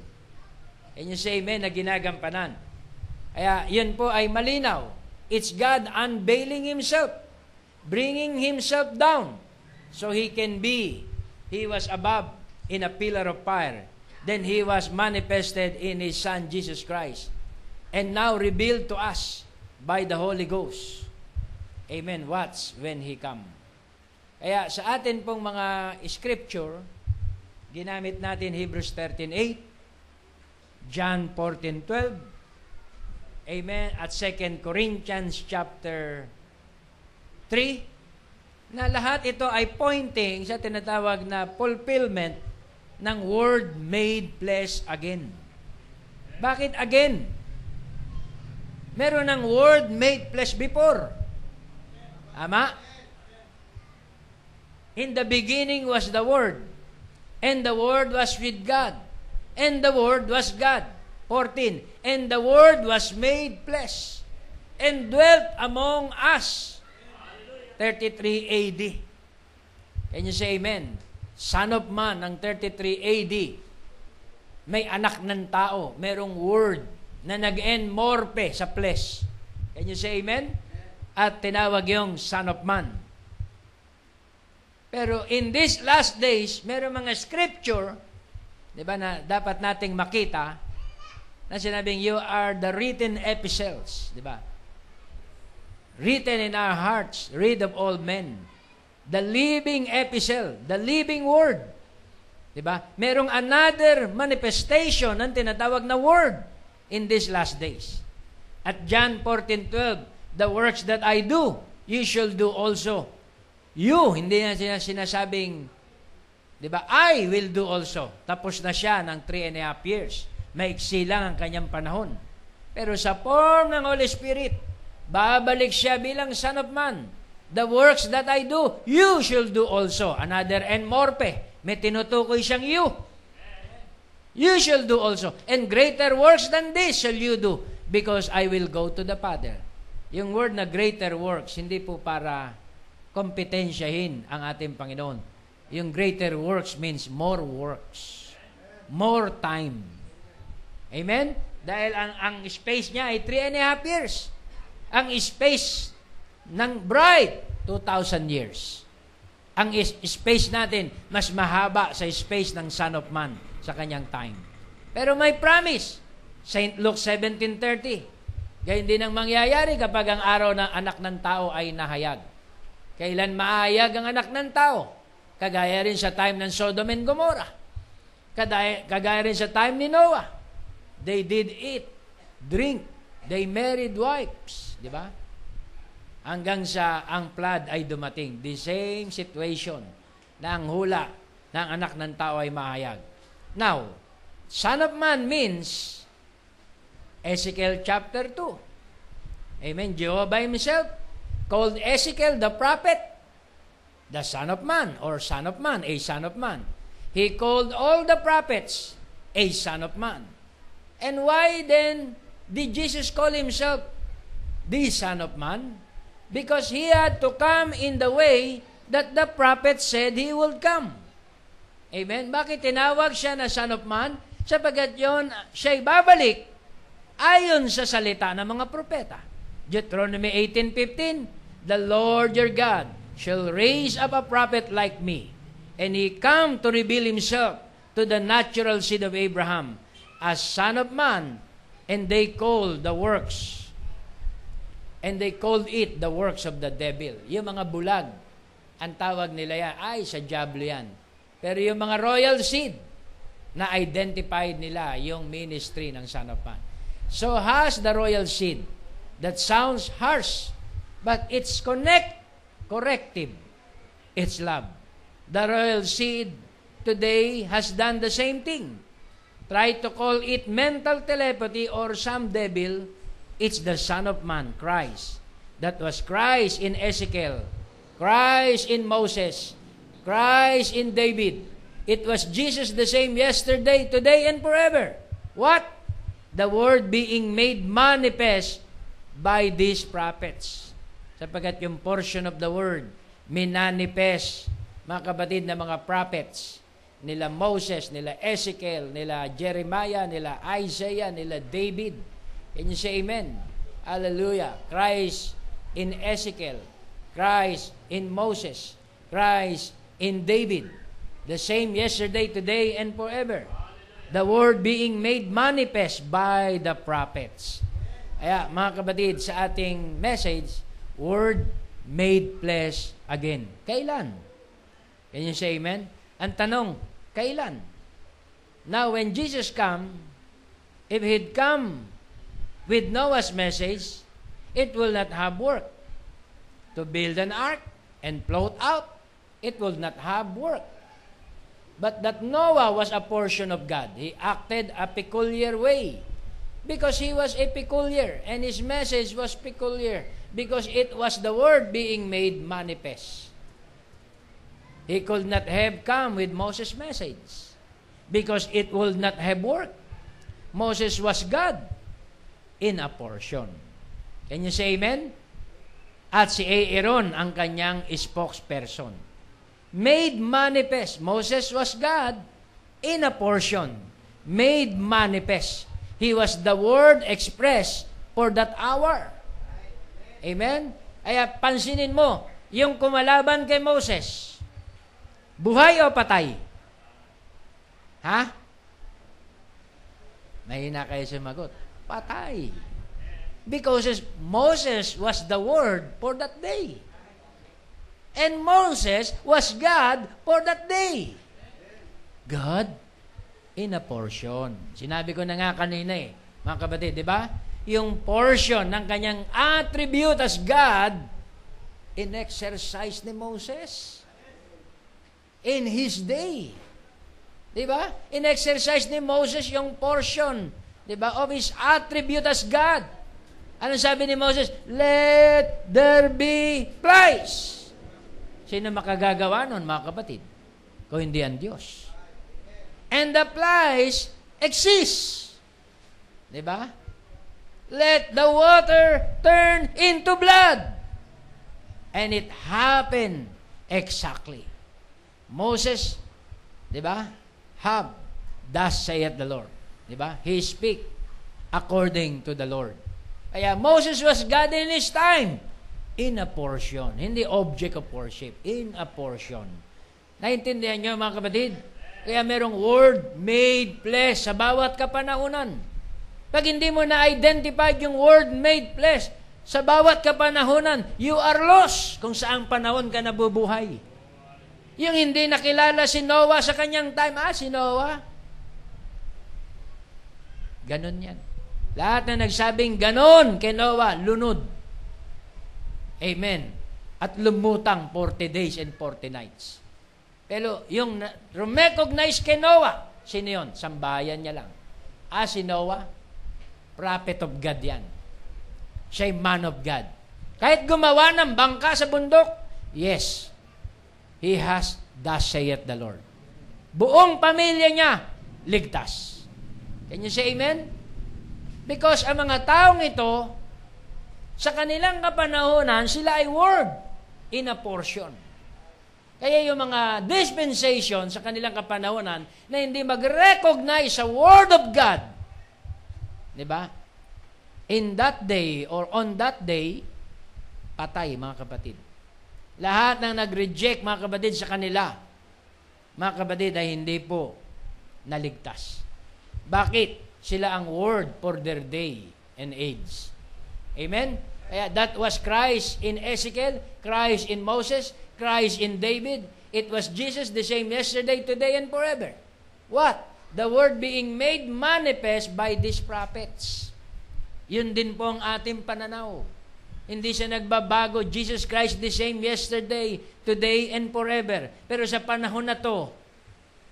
And you say amen na ginagampanan. Kaya yun po ay malinaw. It's God unveiling Himself, bringing Himself down, so He can be. He was above in a pillar of fire. Then He was manifested in His Son, Jesus Christ. And now revealed to us by the Holy Ghost. Amen. Watch when He come. Kaya sa atin pong mga scripture, ginamit natin Hebrews 13:8, John 14:12, amen, at 2 Corinthians chapter 3, na lahat ito ay pointing sa tinatawag na fulfillment ng Word made flesh again. Bakit again? Meron ng Word made flesh before. Ama? In the beginning was the Word, and the Word was with God, and the Word was God. 14, and the Word was made flesh, and dwelt among us. 33 AD. Can you say amen? Son of Man ng 33 AD. May anak ng tao, merong Word na nag-enmorphe sa flesh. Can you say amen? At tinawag yung Son of Man. Pero in these last days, meron mga scripture, di ba, na dapat nating makita, na sinabing, you are the written epistles, di ba? Written in our hearts, read of all men. The living epistle, the living word. Di ba? Merong another manifestation ng tinatawag na word in these last days. At John 14:12, the works that I do, you shall do also. You, hindi na sinasabing, di ba, I will do also. Tapos na siya ng 3.5 years. Maiksi lang ang kanyang panahon. Pero sa form ng Holy Spirit, babalik siya bilang Son of Man. The works that I do, you shall do also. Another enmorphe. May tinutukoy siyang you. You shall do also. And greater works than this shall you do, because I will go to the Father. Yung word na greater works, hindi po para kompetensyahin ang ating Panginoon. Yung greater works means more works. More time. Amen? Dahil ang space niya ay 3.5 years. Ang space ng bride, 2,000 years. Ang space natin, mas mahaba sa space ng Son of Man sa kanyang time. Pero may promise. St. Luke 17:30. Gayun din ang mangyayari kapag ang araw ng anak ng tao ay nahayag. Kailan maayag ang anak ng tao? Kagaya rin sa time ng Sodom and Gomorrah. Kagaya rin sa time ni Noah. They did eat, drink, they married wives. Di ba? Hanggang sa ang flood ay dumating. The same situation na ang hula ng anak ng tao ay mahayag. Now, Son of Man means Ezekiel chapter 2. Amen. Jehovah Himself called Ezekiel the prophet, the Son of Man, or Son of Man, a Son of Man. He called all the prophets a Son of Man. And why then did Jesus call Himself the Son of Man? Because He had to come in the way that the prophet said He would come. Amen? Bakit tinawag siya na Son of Man? Sapagat yun, siya'y babalik ayon sa salita ng mga propeta. Deuteronomy 18:15, the Lord your God shall raise up a prophet like me, and he come to reveal himself to the natural seed of Abraham as Son of Man, and they called it the works of the devil. Yung mga bulag, ang tawag nila yan, ay sa diablo yan. Pero yung mga royal seed, na identified nila yung ministry ng Son of Man. So has the royal seed that sounds harsh, but it's corrective. It's love. The royal seed today has done the same thing. Try to call it mental telepathy or some devil. It's the Son of Man, Christ. That was Christ in Ezekiel, Christ in Moses, Christ in David. It was Jesus the same yesterday, today, and forever. What? the Word being made manifest by these prophets. Sapagkat yung portion of the Word, minanifest, mga kapatid, na mga prophets, nila Moses, nila Ezekiel, nila Jeremiah, nila Isaiah, nila David. Can you say amen? Hallelujah. Christ in Ezekiel, Christ in Moses, Christ in David. The same yesterday, today, and forever. The Word being made manifest by the prophets. Kaya, mga kapatid, sa ating message, Word made flesh again. Kailan? Can you say amen? Ang tanong, kailan? Now, when Jesus come, if He'd come with Noah's message, it will not have work. To build an ark and float out, it will not have work. But that Noah was a portion of God. He acted a peculiar way because he was a peculiar, and his message was peculiar because it was the Word being made manifest. He could not have come with Moses' message because it would not have worked. Moses was God in a portion. Can you say amen? At si Aaron ang kanyang spokesperson. Made manifest. Moses was God in a portion. Made manifest. He was the Word expressed for that hour. Amen? Kaya pansinin mo, yung kumalaban kay Moses, buhay o patay? Ha? Mahina kayo sumagot. Patay. Because Moses was the Word for that day. And Moses was God for that day. God in a portion. Sinabi ko na nga kanina mga kapatid, di ba? Yung portion ng kanyang attribute as God, in-exercise ni Moses in his day. Di ba? In-exercise ni Moses yung portion, di ba, of his attribute as God. Ano sabi ni Moses? Let there be flies. Sino makagagawa nun, mga kapatid? Kung hindi ang Diyos. And the flies exist. Diba? Let the water turn into blood. And it happened exactly. Moses, diba? Have, thus saith the Lord. Diba? He speak according to the Lord. Kaya Moses was God in his time. In a portion. Hindi object of worship. In a portion. Naintindihan nyo, mga kapatid? Kaya merong Word made flesh sa bawat kapanahunan. Pag hindi mo na-identify yung Word made flesh sa bawat kapanahunan, you are lost kung saang panahon ka nabubuhay. Yung hindi nakilala si Noah sa kanyang time, si Noah. Ganon yan. Lahat na nagsabing ganon kay Noah, lunod. Amen. At lumutang 40 days and 40 nights. Pero yung recognize kay Noah, sino yun? Sambayan niya lang. Si Noah, prophet of God yan. Siya'y man of God. Kahit gumawa ng bangka sa bundok, yes, he has, thus saith the Lord. Buong pamilya niya, ligtas. Can you say amen? Because ang mga taong ito, sa kanilang kapanahonan, sila ay Word in a portion. Kaya yung mga dispensation sa kanilang kapanahonan na hindi mag-recognize sa Word of God, di ba? In that day or on that day, patay, mga kapatid. Lahat ng nag-reject, mga kapatid, sa kanila, mga kapatid, ay hindi po naligtas. Bakit? Sila ang Word for their day and age. Amen? Kaya that was Christ in Ezekiel, Christ in Moses, Christ in David. It was Jesus the same yesterday, today, and forever. What? The Word being made manifest by these prophets. Yun din po ang ating pananaw. Hindi siya nagbabago. Jesus Christ the same yesterday, today, and forever. Pero sa panahon na to,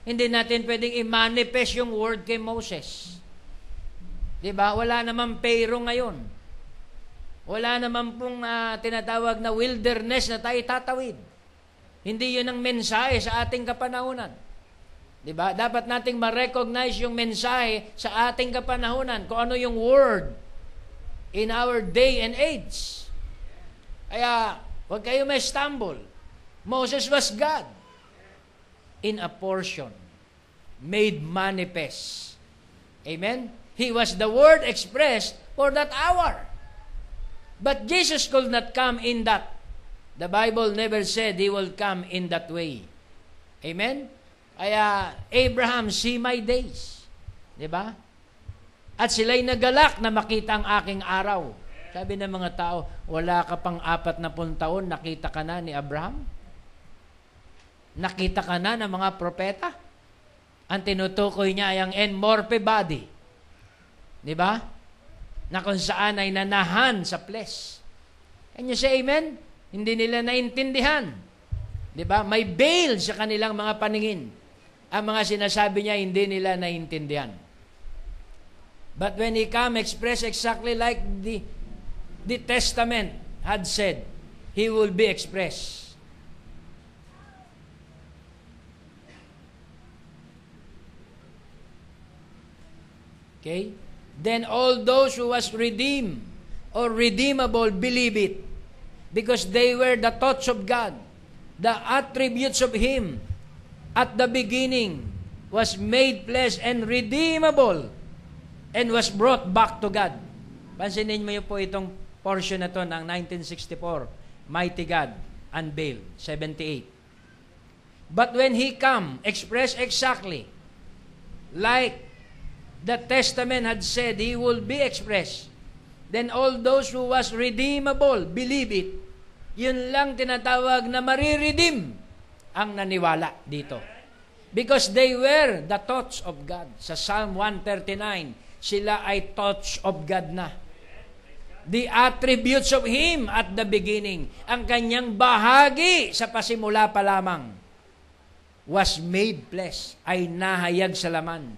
hindi natin pwedeng i-manifest yung Word kay Moses. Diba? Wala namang Pharaoh ngayon. Wala naman pong tinatawag na wilderness na tayo tatawid. Hindi yun ang mensahe sa ating kapanahunan. Diba? Dapat nating ma-recognize yung mensahe sa ating kapanahunan, kung ano yung word in our day and age. Kaya, huwag kayo may stumble. Moses was God in a portion made manifest. Amen? He was the word expressed for that hour. But Jesus could not come in that. The Bible never said He will come in that way. Amen? Kaya, Abraham, see my days. Diba? At sila'y nagalak na makita ang aking araw. Sabi ng mga tao, wala ka pang 40 taon, nakita ka na ni Abraham? Nakita ka na ng mga propeta? Ang tinutukoy niya ay ang enmorphe body. Diba? Na kung saan ay nanahan sa flesh. Can you say amen? Hindi nila naintindihan. Diba? May veil sa kanilang mga paningin. Ang mga sinasabi niya, hindi nila naintindihan. But when He come, express exactly like the Testament had said, He will be expressed. Okay? Then all those who was redeemed or redeemable believe it, because they were the thoughts of God, the attributes of Him at the beginning was made flesh and redeemable and was brought back to God. Pansinin mo po itong portion na to ng 1964, Mighty God Unveiled, 78. But when He come, expressed exactly like the Testament had said He will be expressed, then all those who was redeemable believe it. Yun lang tinatawag na mariredeem ang naniwala dito. Because they were the thoughts of God. Sa Psalm 139, sila ay thoughts of God na. The attributes of Him at the beginning. Ang kanyang bahagi sa pasimula pa lamang was made flesh, ay nahayag sa laman.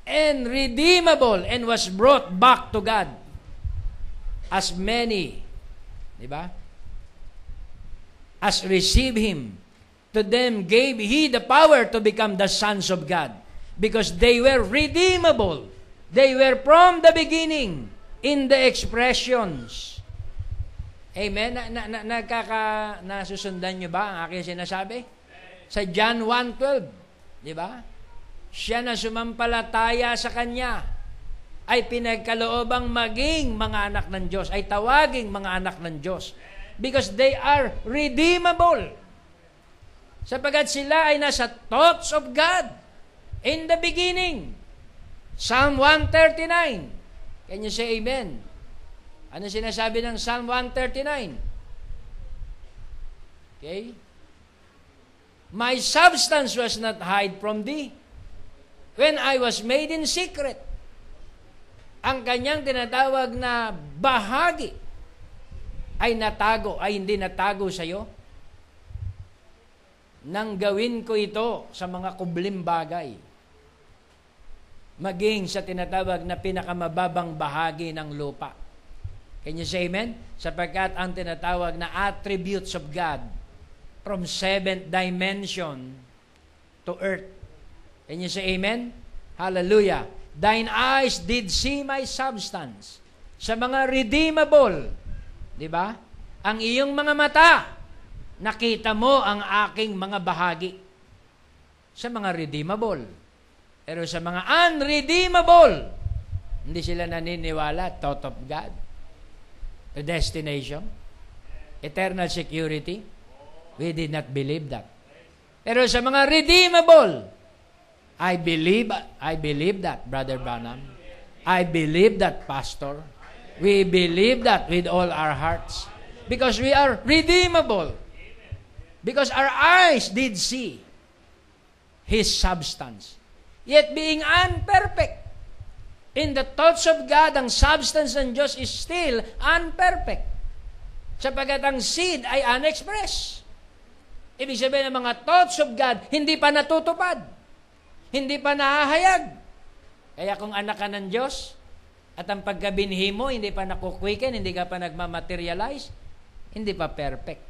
And redeemable, and was brought back to God. As many, di ba? As receive Him, to them gave He the power to become the sons of God, because they were redeemable. They were from the beginning in the expressions. Amen? Nasusundan nyo ba ang aking sinasabi? Sa John 1:12, di ba? Siya na sumampalataya sa Kanya ay pinagkaloobang maging mga anak ng Diyos, ay tawaging mga anak ng Diyos. Because they are redeemable. Sapagat sila ay nasa thoughts of God in the beginning. Psalm 139. Can you say amen? Ano sinasabi ng Psalm 139? Okay? My substance was not hid from thee when I was made in secret. Ang kanyang tinatawag na bahagi ay natago, ay hindi natago sa iyo. Nang gawin ko ito sa mga kublim bagay, maging sa tinatawag na pinakamababang bahagi ng lupa. Can you say amen? Sapagkat ang tinatawag na attributes of God from 7th dimension to earth. Can you say amen? Hallelujah. Thine eyes did see my substance. Sa mga redeemable, di ba? Ang iyong mga mata, nakita mo ang aking mga bahagi. Sa mga redeemable. Pero sa mga unredeemable, hindi sila naniniwala, thought of God, the destination, eternal security. We did not believe that. Pero sa mga redeemable, I believe that, Brother Branham. I believe that, Pastor. We believe that with all our hearts. Because we are redeemable. Because our eyes did see His substance. Yet being unperfect, in the thoughts of God, ang substance ng Diyos is still unperfect. Sapagat ang seed ay unexpressed. Ibig sabihin ng mga thoughts of God, hindi pa natutupad. Hindi pa nahahayag. Kaya kung anak ka ng Diyos, at ang pagkabinhi mo, hindi pa nakuquicken, hindi ka pa nagmamaterialize, hindi pa perfect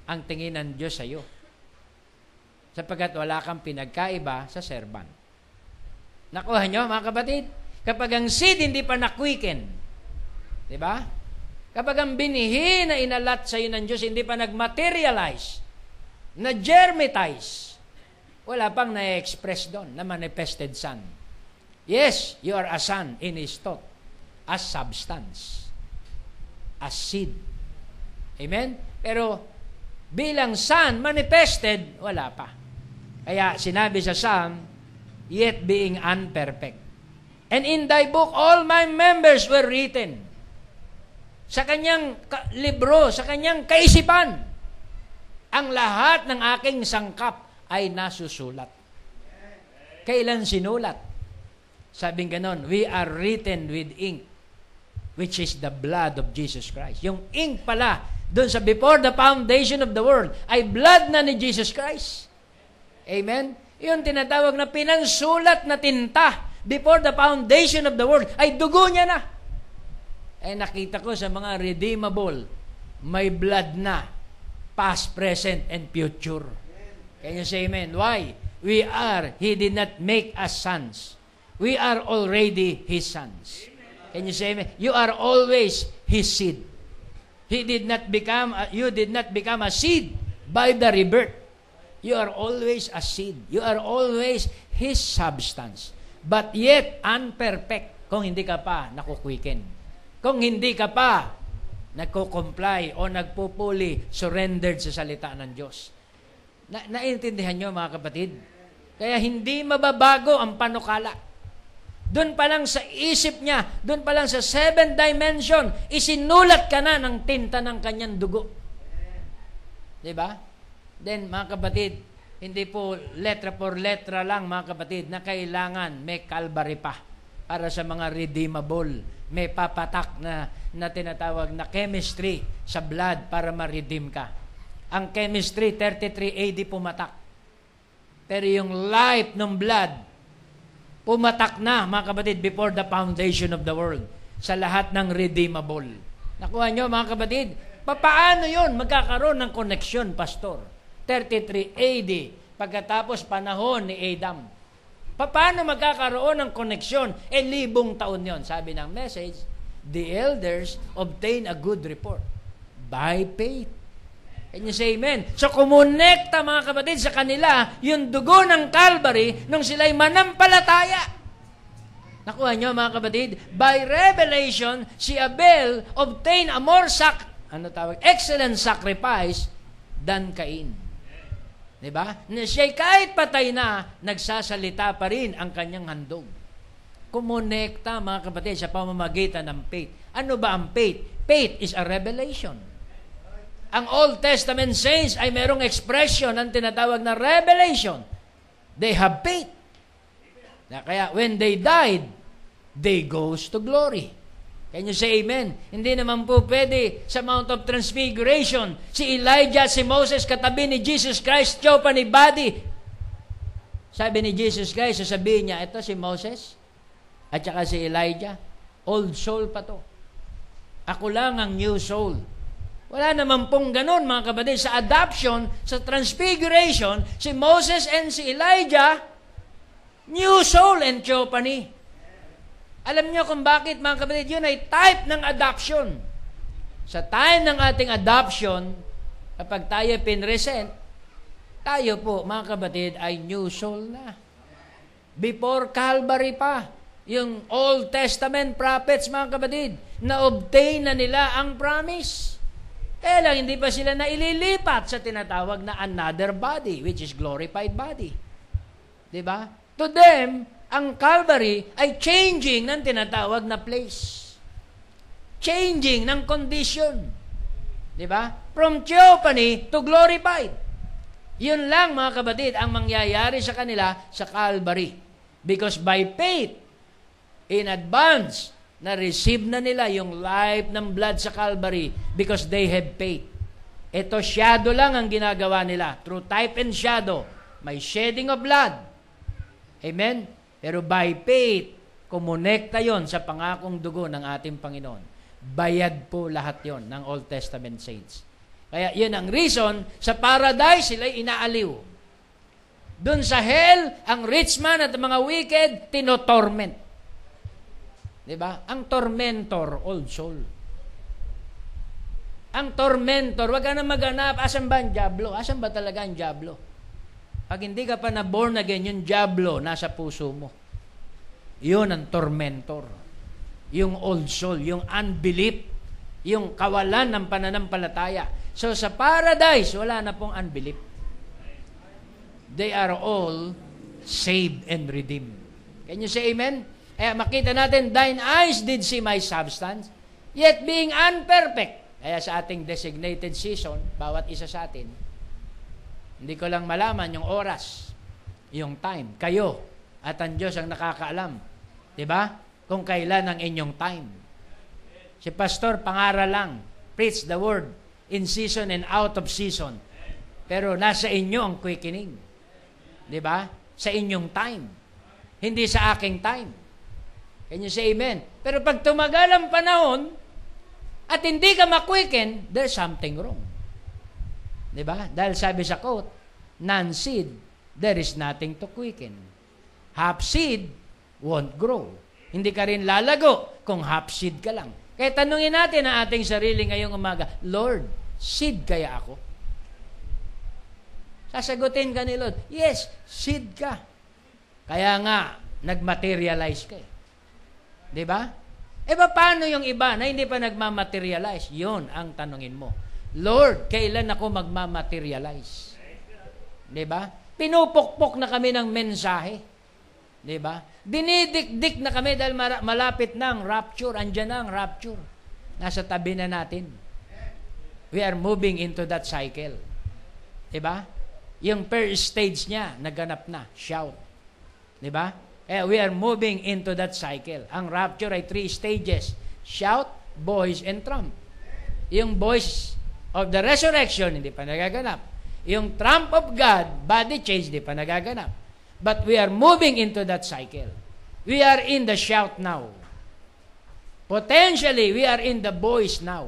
ang tingin ng Diyos sa iyo. sapagkat wala kang pinagkaiba sa servant. Nakuha nyo, mga kapatid? Kapag ang seed hindi pa na-quicken, di ba? Kapag ang binihi na inalat sa iyo ng Diyos hindi pa nag-materialize, na-germatize, wala pang na-express doon, na manifested son. Yes, you are a son in His thought, as substance, as seed. Amen? Pero bilang son, manifested, wala pa. Kaya sinabi sa Psalm, yet being unperfect. And in thy book, all my members were written. Sa kanyang libro, sa kanyang kaisipan, ang lahat ng aking sangkap ay nasusulat. Kailan sinulat? Sabing ganon, we are written with ink, which is the blood of Jesus Christ. Yung ink pala, doon sa before the foundation of the world, ay blood na ni Jesus Christ. Amen? Yung tinatawag na pinansulat na tinta before the foundation of the world, ay dugo niya na. Nakita ko sa mga redeemable, may blood na, past, present, and future. Can you say amen? Why? He did not make us sons. We are already His sons. Can you say amen? You are always His seed. You did not become a seed by the rebirth. You are always a seed. You are always His substance. But yet, unperfect kung hindi ka pa nakuquicken. Kung hindi ka pa nagko-comply o nagpupuli, surrendered sa salita ng Diyos. Naintindihan nyo, mga kapatid? Kaya hindi mababago ang panukala. Doon pa lang sa isip niya, doon pa lang sa 7th dimension, isinulat ka na ng tinta ng kanyang dugo. Diba? Then, mga kapatid, hindi po letra por letra lang, mga kapatid, na kailangan may Calvary pa para sa mga redeemable. May papatak na tinatawag na chemistry sa blood para ma-redeem ka. Ang chemistry, 33 AD pumatak. Pero yung life ng blood, pumatak na, mga kapatid, before the foundation of the world, sa lahat ng redeemable. Nakuha nyo, mga kapatid? Paano yun magkakaroon ng connection, Pastor? 33 AD, pagkatapos panahon ni Adam. Paano magkakaroon ng koneksyon? 1,000 taon yon. Sabi ng message, the elders obtain a good report by faith. Can you say amen? So, kumonekta, mga kapatid, sa kanila yung dugo ng Calvary nung sila'y manampalataya. Nakuha nyo, mga kapatid? By revelation, si Abel obtained a more excellent sacrifice than Cain. Diba? Na siya kahit patay na, nagsasalita pa rin ang kanyang handog. Kumonekta, mga kapatid, sa pamamagitan ng faith. Ano ba ang faith? Faith is a revelation. Ang Old Testament saints ay merong expression ang tinatawag na revelation. They have faith. Kaya when they died, they goes to glory. Can you say amen? Hindi naman po pwede sa Mount of Transfiguration, si Elijah, si Moses, katabi ni Jesus Christ, chopa ni body. Sabi ni Jesus Christ, sasabihin niya, ito si Moses, at saka si Elijah, old soul pa to. Ako lang ang new soul. Wala naman pong ganun, mga kapatid. Sa adoption, sa Transfiguration, si Moses and si Elijah, new soul and chopa. Alam niyo kung bakit, mga kapatid, yun ay type ng adoption. Sa time ng ating adoption, kapag tayo pinresent, tayo po, mga kapatid, ay new soul na. Before Calvary pa, yung Old Testament prophets, mga kapatid, na-obtain na nila ang promise. Kaya lang, hindi pa sila naililipat sa tinatawag na another body, which is glorified body. Diba? To them, ang Calvary ay changing ng tinatawag na place. Changing ng condition. Diba? From theophany to glorified. Yun lang, mga kapatid, ang mangyayari sa kanila sa Calvary. Because by faith, in advance, na-receive na nila yung life ng blood sa Calvary because they have faith. Ito, shadow lang ang ginagawa nila. Through type and shadow, may shedding of blood. Amen? Pero by faith, kumonekta yon sa pangakong dugo ng ating Panginoon. Bayad po lahat yon ng Old Testament saints. Kaya yun ang reason, sa paradise sila'y inaaliw. Doon sa hell, ang rich man at mga wicked, tinotorment. Diba? Ang tormentor, old soul. Ang tormentor, wag ka na maghanap, asan ba ang diablo? Asan ba talaga ang diablo? Pag hindi ka pa na born again, yung diablo nasa puso mo. Yun ang tormentor. Yung old soul, yung unbelief, yung kawalan ng pananampalataya. So sa paradise, wala na pong unbelief. They are all saved and redeemed. Can you say amen? Makita natin, thine eyes did see my substance, yet being unperfect. Kaya sa ating designated season, bawat isa sa atin, hindi ko lang malaman yung oras, yung time. Kayo at ang Diyos ang nakakaalam. Diba? Kung kailan ang inyong time. Si pastor, pangaral lang. Preach the word in season and out of season. Pero nasa inyo ang quickening. Diba? Sa inyong time. Hindi sa aking time. Can you say amen? Pero pag tumagal ang panahon at hindi ka ma-quicken, there's something wrong. Diba? Dahil sabi sa quote, non-seed, there is nothing to quicken. Half seed won't grow. Hindi ka rin lalago kung half seed ka lang. Kaya tanungin natin ang ating sarili ngayong umaga, Lord, seed kaya ako? Sasagutin ka ni Lord, yes, seed ka. Kaya nga, nag-materialize ka. Diba? Paano yung iba na hindi pa nagmamaterialize? Yun ang tanungin mo. Lord, kailan ako magmamaterialize? Diba? Pinupukpok na kami ng mensahe. Diba? Dinidikdik na kami dahil malapit na ang rapture. Andyan na ang rapture. Nasa tabi na natin. We are moving into that cycle. Diba? Yung first stage niya, naganap na. Shout. Diba? We are moving into that cycle. Ang rapture ay 3 stages. Shout, voice, and trump. Yung voice of the resurrection, hindi pa nagaganap. Yung trump of God, body change, hindi pa nagaganap. But we are moving into that cycle. We are in the shout now. Potentially, we are in the voice now.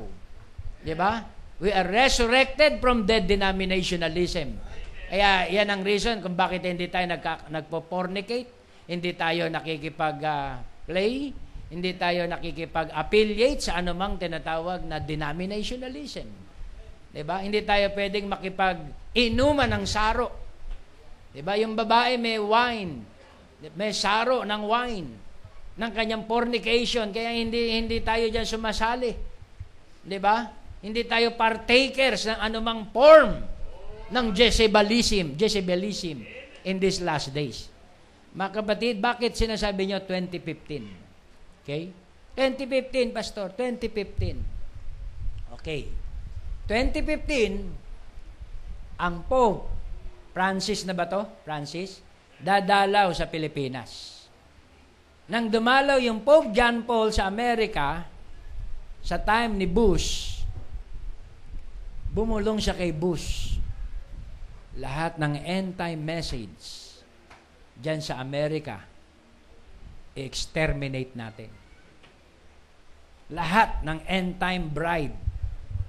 Diba? We are resurrected from dead denominationalism. Kaya yan ang reason kung bakit hindi tayo nagpo-fornicate, hindi tayo nakikipag-play, hindi tayo nakikipag-affiliate sa anumang tinatawag na denominationalism. Diba? Hindi tayo pwedeng makipag-inuman ng saro. Diba? Yung babae may wine, may saro ng wine, ng kanyang fornication, kaya hindi tayo dyan sumasali. Diba? Hindi tayo partakers ng anumang form ng Jezebalism in these last days. Mga kapatid, bakit sinasabi nyo 2015? Okay? 2015, Pastor, 2015. Okay. 2015, ang Pope, Francis na ba to? Francis, dadalaw sa Pilipinas. Nang dumalaw yung Pope John Paul sa Amerika, sa time ni Bush, bumulong siya kay Bush. Lahat ng end-time message dyan sa Amerika, exterminate natin. Lahat ng end-time bride,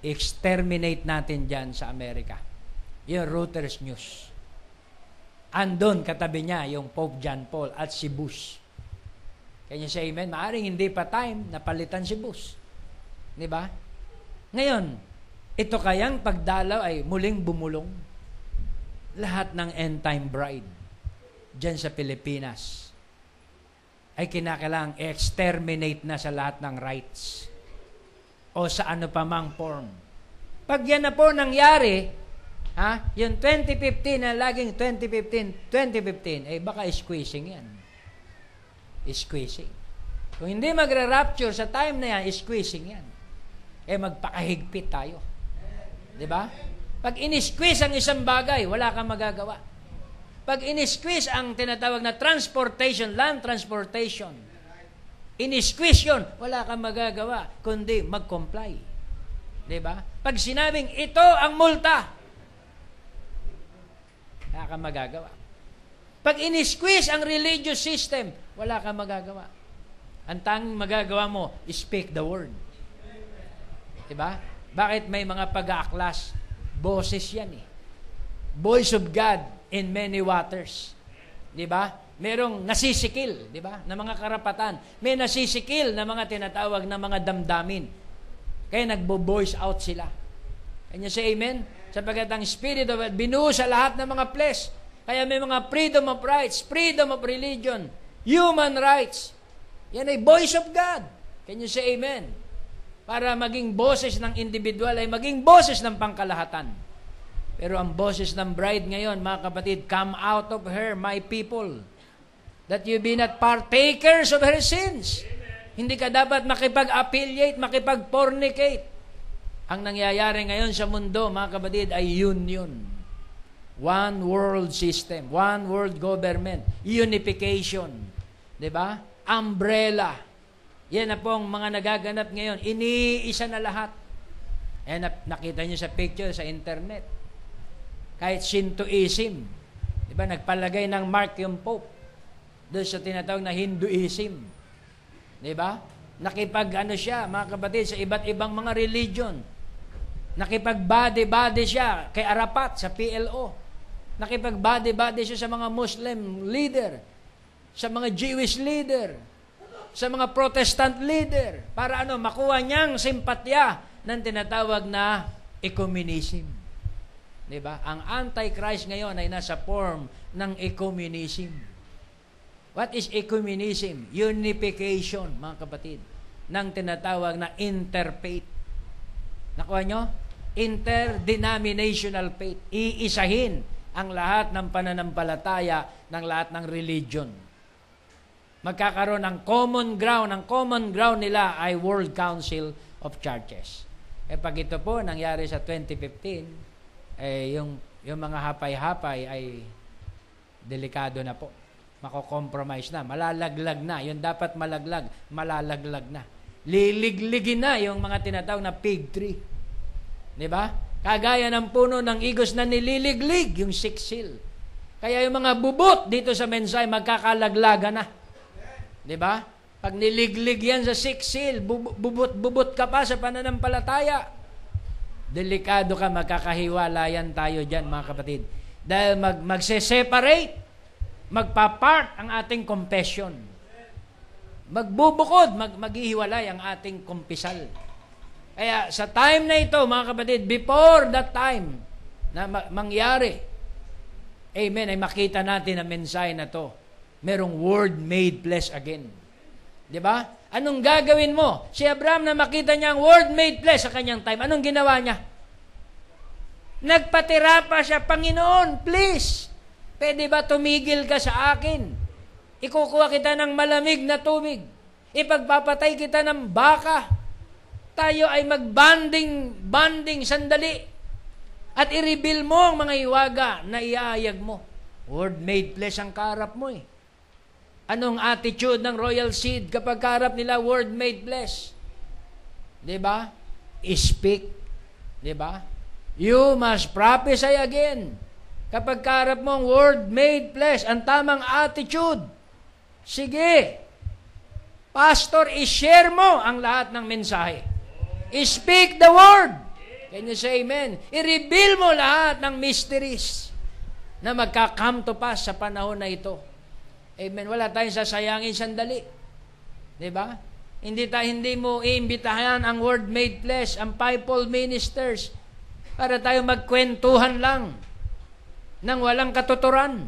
exterminate natin dyan sa Amerika. Yung Reuters News. Andun, katabi niya, yung Pope John Paul at si Bush. Can you say amen? Maaring hindi pa time, napalitan si Bush. Diba? Ngayon, ito kayang pagdalaw ay muling bumulong. Lahat ng end-time bride dyan sa Pilipinas ay kinakailangang exterminate na sa lahat ng rights o sa ano pa mang form. Pag yan na po nangyari, yung 2015 na laging 2015, baka squeezing yan. Squeezing. Kung hindi magre-rapture sa time na yan, squeezing yan. Magpakahigpit tayo. Diba? Pag in-squeeze ang isang bagay, wala kang magagawa. Pag in-squeeze ang tinatawag na transportation, land transportation, in-squeeze yun, wala kang magagawa, kundi mag-comply. Diba? Pag sinabing, ito ang multa, wala kang magagawa. Pag in-squeeze ang religious system, wala kang magagawa. Ang tanging magagawa mo, speak the word. Diba? Bakit may mga pag-aaklas? Boses yan eh. Voice of God in many waters. Di ba? Merong nasisikil, di ba? Na mga karapatan. May nasisikil na mga tinatawag na mga damdamin. Kaya nagbo-voice out sila. Can you say amen? Sapagkat ang Spirit of God binuo sa lahat ng mga flesh. Kaya may mga freedom of rights, freedom of religion, human rights. Yan ay voice of God. Can you say amen? Para maging boses ng individual ay maging boses ng pangkalahatan. Pero ang boses ng bride ngayon, mga kapatid, come out of her, my people, that you be not partakers of her sins. Hindi ka dapat makipag-affiliate, makipag-fornicate. Ang nangyayari ngayon sa mundo, mga kapatid, ay union. One world system, one world government, unification. Diba? Umbrella. Yan na po ang mga nagaganap ngayon. Iniisa na lahat. Nakita niyo sa picture sa internet. Kahit Shintoism. Diba? Nagpalagay ng mark yung Pope doon sa tinatawag na Hinduism. Diba? Nakipag-ano siya, mga kapatid, sa iba't ibang mga religion. Nakipag-body-body siya kay Arafat sa PLO. Nakipag-body-body siya sa mga Muslim leader, sa mga Jewish leader, sa mga Protestant leader, para makuha niyang simpatya ng tinatawag na ecumenism. Diba? Ang Antichrist ngayon ay nasa form ng ecumenism. What is ecumenism? Unification, mga kapatid, ng tinatawag na interfaith. Nakuha nyo? Interdenominational faith. Iisahin ang lahat ng pananampalataya ng lahat ng religion. Magkakaroon ng common ground. Ang common ground nila ay World Council of Churches. Pag ito po nangyari sa 2015, yung mga hapay-hapay ay delikado na po. Mako-compromise na. Malalaglag na. Yung dapat malaglag, malalaglag na. Liligligin na yung mga tinatawag na fig tree. Diba? Kagaya ng puno ng igos na nililiglig, yung sixth seal. Kaya yung mga bubot dito sa mensahe, magkakalaglaga na. Diba? Pag niliglig yan sa sixth seal, bubot ka pa sa pananampalataya. Delikado ka, magkakahiwalayan tayo dyan, mga kapatid. Dahil magse-separate, magpapart ang ating confession. Magbubukod, maghihiwalay ang ating kumpisal. Kaya sa time na ito, mga kapatid, before that time na mangyari, amen, ay makita natin ang mensahe na to. Merong word made flesh again. Diba? Anong gagawin mo? Si Abraham na makita niya ang word made flesh sa kanyang time, anong ginawa niya? Nagpatira pa siya, Panginoon, please, pwede ba tumigil ka sa akin? Ikukuha kita ng malamig na tubig. Ipagpapatay kita ng baka. Tayo ay mag-banding sandali. At i-reveal mo ang mga hiwaga na iaayag mo. Word made flesh ang kaharap mo eh. Anong attitude ng royal seed kapag kaharap nila word made flesh? Diba? Speak. Diba? You must prophesy again. Kapag kaharap mo ang word made flesh, ang tamang attitude, sige, pastor, i-share mo ang lahat ng mensahe. I-speak the word. Can you say amen? I-reveal mo lahat ng mysteries na magka-come to pass sa panahon na ito. Amen. Wala tayong sasayangin sandali. Diba? Hindi mo iimbitahan ang word made flesh, ang fivefold ministers, para tayo magkwentuhan lang nang walang katuturan.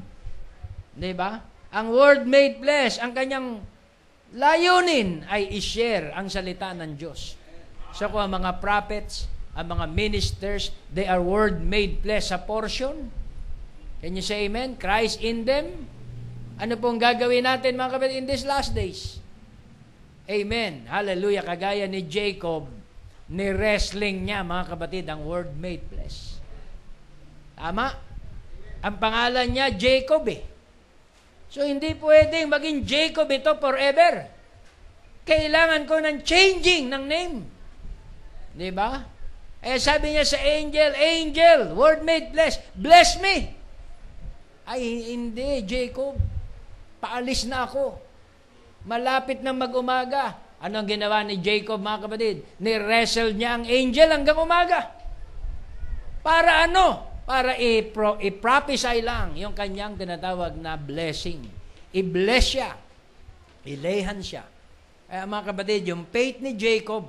Diba? Ang word made flesh, ang kanyang layunin ay i-share ang salita ng Diyos. So kung ang mga prophets, ang mga ministers, they are word made flesh sa portion. Can you say amen? Christ in them. Ano pong gagawin natin, mga kapatid, in these last days? Amen. Hallelujah. Kagaya ni Jacob, ni-wrestling niya, mga kapatid, ang word made flesh. Tama? Ang pangalan niya, Jacob eh. So, hindi pwedeng maging Jacob ito forever. Kailangan ko ng changing ng name. Diba? Eh, sabi niya sa angel, angel, word made flesh, bless me. Ay, hindi, Jacob. Paalis na ako. Malapit na mag-umaga. Ano ang ginawa ni Jacob, mga kapatid? Ni-wrestle niya ang angel hanggang umaga. Para ano? para i-prophesy lang yung kanyang tinatawag na blessing. I-bless siya. Ilayhan siya. Kaya mga kapatid, yung faith ni Jacob,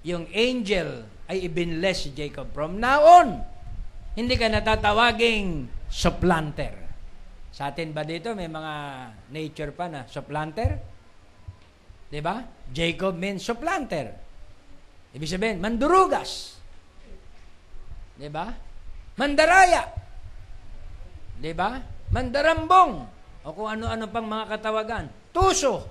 yung angel ay ibinless si Jacob. From now on, hindi ka natatawaging supplanter. Sa atin ba dito, may mga nature pa na supplanter? Diba? Jacob means supplanter. Ibig sabihin, mandurugas. Diba? Mandaraya. Diba? Mandarambong. O kung ano-ano pang mga katawagan. Tuso.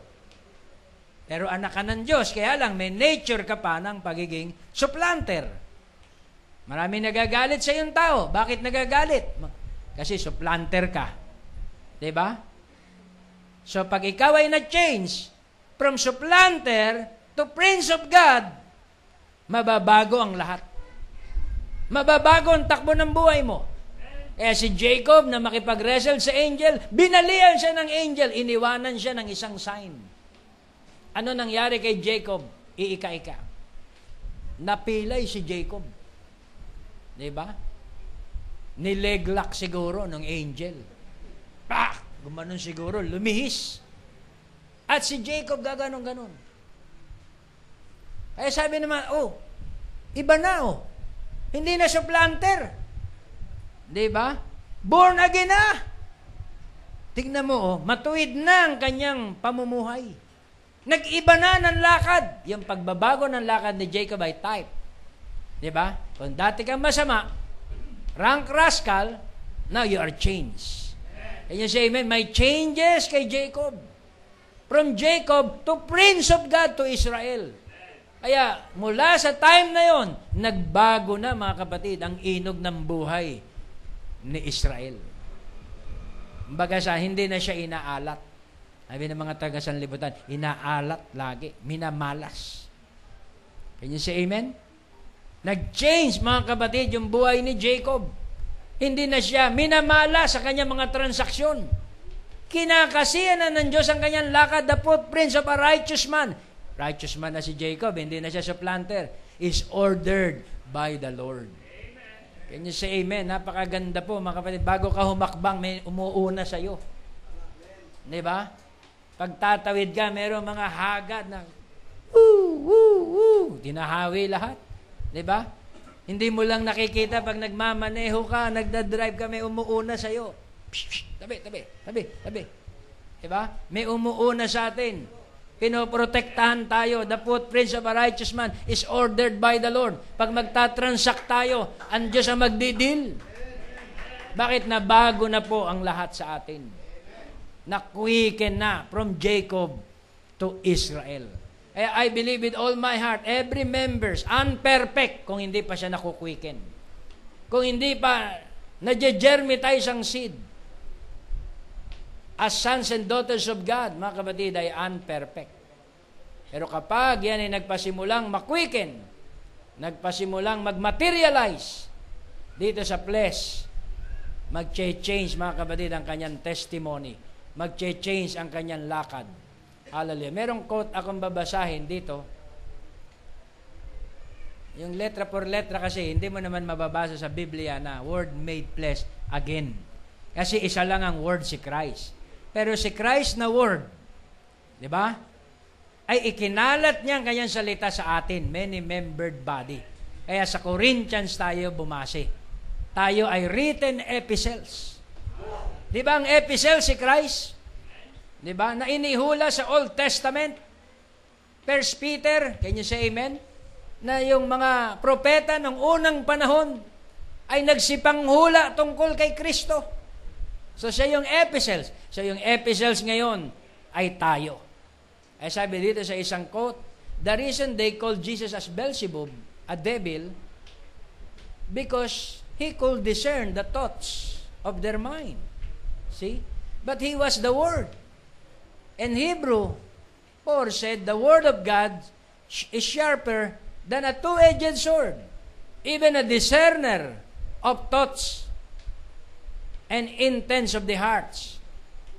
Pero anak ka ng Diyos, kaya lang may nature ka pa ng pagiging supplanter. Marami nagagalit sa iyong tao. Bakit nagagalit? Kasi supplanter ka. Diba? So pag ikaw ay na-change from supplanter to Prince of God, mababago ang lahat. Mababago ang takbo ng buhay mo. Kaya si Jacob na makipag-wrestle sa angel, binalian siya ng angel, iniwanan siya ng isang sign. Ano nangyari kay Jacob? Iika-ika. Napilay si Jacob. Diba? Nileglak siguro ng angel. Gumanon siguro, lumihis. At si Jacob gaganon-ganon. Kaya sabi naman, iba na Hindi na supplanter. Diba? Born again na. Tignan mo, matuwid na ang kanyang pamumuhay. Nag-iba na ng lakad. Yung pagbabago ng lakad ni Jacob ay type. Diba? Kung dati kang masama, rank rascal, now you are changed. Can you say amen? May changes kay Jacob. From Jacob to Prince of God to Israel. Kaya mula sa time na yon, nagbago na mga kapatid ang inog ng buhay ni Israel. Baga hindi na siya inaalat. Sabi ng mga taga-sanlibutan, inaalat lagi, minamalas. Can you say amen? Nag-change mga kapatid yung buhay ni Jacob. Hindi na siya minamala sa kanyang mga transaksyon. Kinakasiyan na ng Diyos ang kanyang lakad, the footprints of a righteous man. Righteous man na si Jacob, hindi na siya supplanter. Is ordered by the Lord. Can you say amen? Napakaganda po mga kapatid. Bago ka humakbang, may umuuna sa iyo. Diba? Pag tatawid ka, mayroong mga hagad na dinahawi lahat. Diba? Hindi mo lang nakikita pag nagmamaneho ka, nagdadrive ka, may umuuna sa iyo. Tabi. Diba? May umuuna sa atin. Pinoprotektahan tayo. The footprints of a righteous man is ordered by the Lord. Pag magtatransact tayo, ang Diyos ang magdidil. Bakit? Nabago na po ang lahat sa atin. Nakwiken na from Jacob to Israel. I believe with all my heart, every members, unperfect kung hindi pa siya nakukwiken. Kung hindi pa nadje-germitize ang seed. As sons and daughters of God, mga kapatid, ay unperfect. Pero kapag yan ay nagpasimulang makwiken, nagpasimulang magmaterialize dito sa flesh, mag-change, mga kapatid, ang kanyang testimony. Mag-change ang kanyang lakad. Hallelujah. Merong quote akong babasahin dito. Yung letra por letra kasi, hindi mo naman mababasa sa Biblia na word made flesh again. Kasi isa lang ang word si Christ. Pero si Christ na word, di ba? Ay ikinalat niya ang kanyang salita sa atin, many-membered body. Kaya sa Corinthians tayo bumase. Tayo ay written epistles. Di ba ang epistle si Christ? Di ba? Na inihula sa Old Testament. 1 Peter, can you say amen? Na yung mga propeta ng unang panahon ay nagsipanghula tungkol kay Kristo. So siya yung epistles. So yung epistles ngayon ay tayo. Ay sabi dito sa isang quote, the reason they called Jesus as Beelzebub, a devil, because he could discern the thoughts of their mind. See? But he was the Word. In Hebrew, Paul said, the Word of God is sharper than a two-edged sword, even a discerner of thoughts and intents of the hearts,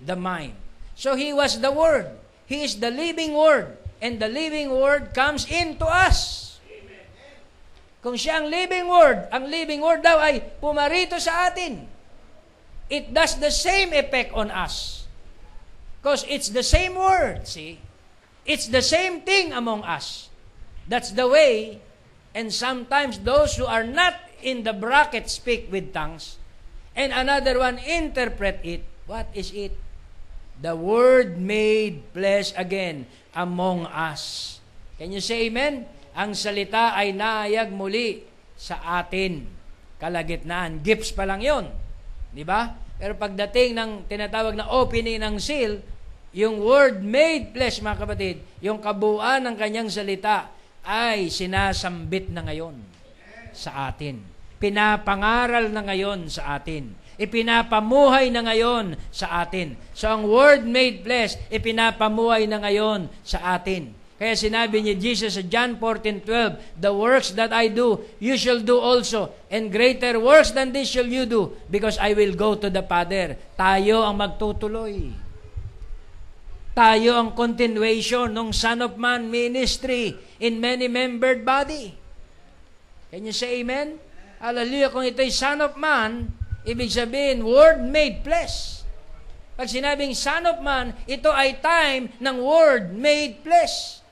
the mind. So he was the Word. He is the living Word. And the living Word comes into us. Kung siya ang living word daw ay pumarito sa atin. It does the same effect on us. Because it's the same word, see? It's the same thing among us. That's the way, and sometimes those who are not in the bracket speak with tongues, and another one interpret it. What is it? The Word made flesh again among us. Can you say amen? Ang salita ay naayag muli sa atin. Kalagitnaan. Gifts pa lang yun. Di ba? Pero pagdating ng tinatawag na opening ng seal, yung Word made flesh, mga kapatid, yung kabuuan ng kanyang salita ay sinasambit na ngayon sa atin. Pinapangaral na ngayon sa atin. Ipinapamuhay na ngayon sa atin. So ang Word made flesh, ipinapamuhay na ngayon sa atin. Kaya sinabi ni Jesus sa John 14:12, "The works that I do, you shall do also, and greater works than this shall you do, because I will go to the Father." Tayo ang magtutuloy. Tayo ang continuation ng Son of Man ministry in many-membered body. Can you say amen? Hallelujah. Kung ito'y Son of Man, ibig sabihin, Word made flesh. Pag sinabing Son of Man, ito ay time ng Word made flesh.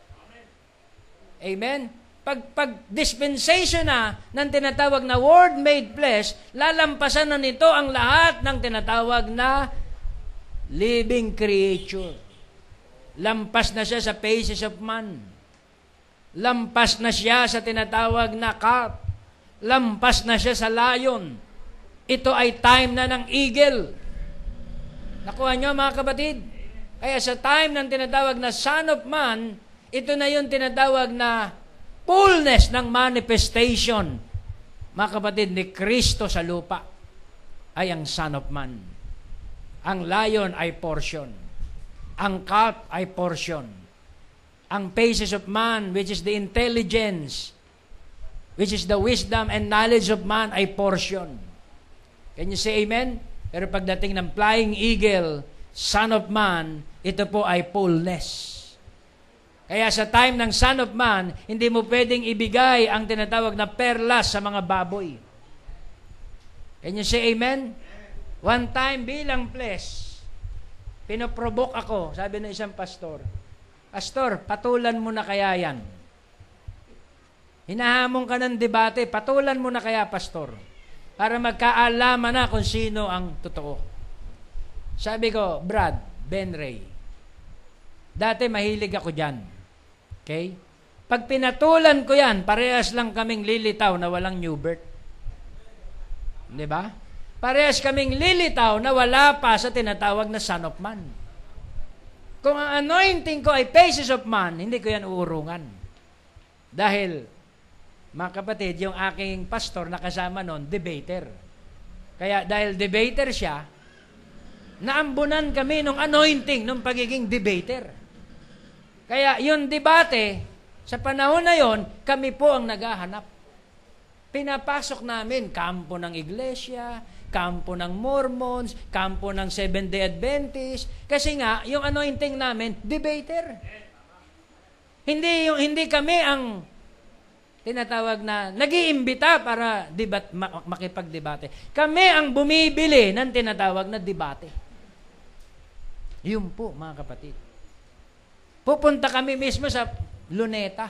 Amen? Pag dispensation na ng tinatawag na Word made flesh, lalampasan na nito ang lahat ng tinatawag na living creature. Lampas na siya sa faces of man. Lampas na siya sa tinatawag na calf. Lampas na siya sa lion. Ito ay time na ng eagle. Nakuha nyo, mga kapatid? Kaya sa time ng tinatawag na Son of Man, ito na yung tinatawag na fullness ng manifestation, mga kapatid, ni Kristo sa lupa ay ang Son of Man. Ang lion ay portion. Ang calf ay portion. Ang faces of man, which is the intelligence, which is the wisdom and knowledge of man, ay portion. Can you say amen? Pero pagdating ng flying eagle, Son of Man, ito po ay fullness. Kaya sa time ng Son of Man, hindi mo pwedeng ibigay ang tinatawag na perlas sa mga baboy. Can you say amen? One time bilang flesh, pinoprovoke ako, sabi ng isang pastor, "Pastor, patulan mo na kaya yan? Hinahamon ka ng debate, patulan mo na kaya, pastor? Para magkaalaman na kung sino ang totoo." Sabi ko, "Brad, Ben Ray, dati mahilig ako dyan. Okay? Pag pinatulan ko yan, parehas lang kaming lilitaw na walang new birth. Di ba? Parehas kaming lilitaw na wala pa sa tinatawag na Son of Man. Kung ang anointing ko ay faces of man, hindi ko yan uurungan. Dahil, mga kapatid, yung aking pastor na kasama nun, debater. Kaya dahil debater siya, naambunan kami ng anointing ng pagiging debater. Kaya yung debate, sa panahon na yon, kami po ang naghahanap. Pinapasok namin kampo ng iglesia, kampo ng Mormons, kampo ng Seventh-day Adventist, kasi nga, yung anointing namin, debater. Hindi kami ang tinatawag na nag-iimbita para makipagdebate. Kami ang bumibili ng tinatawag na debate. Yun po, mga kapatid. Pupunta kami mismo sa Luneta.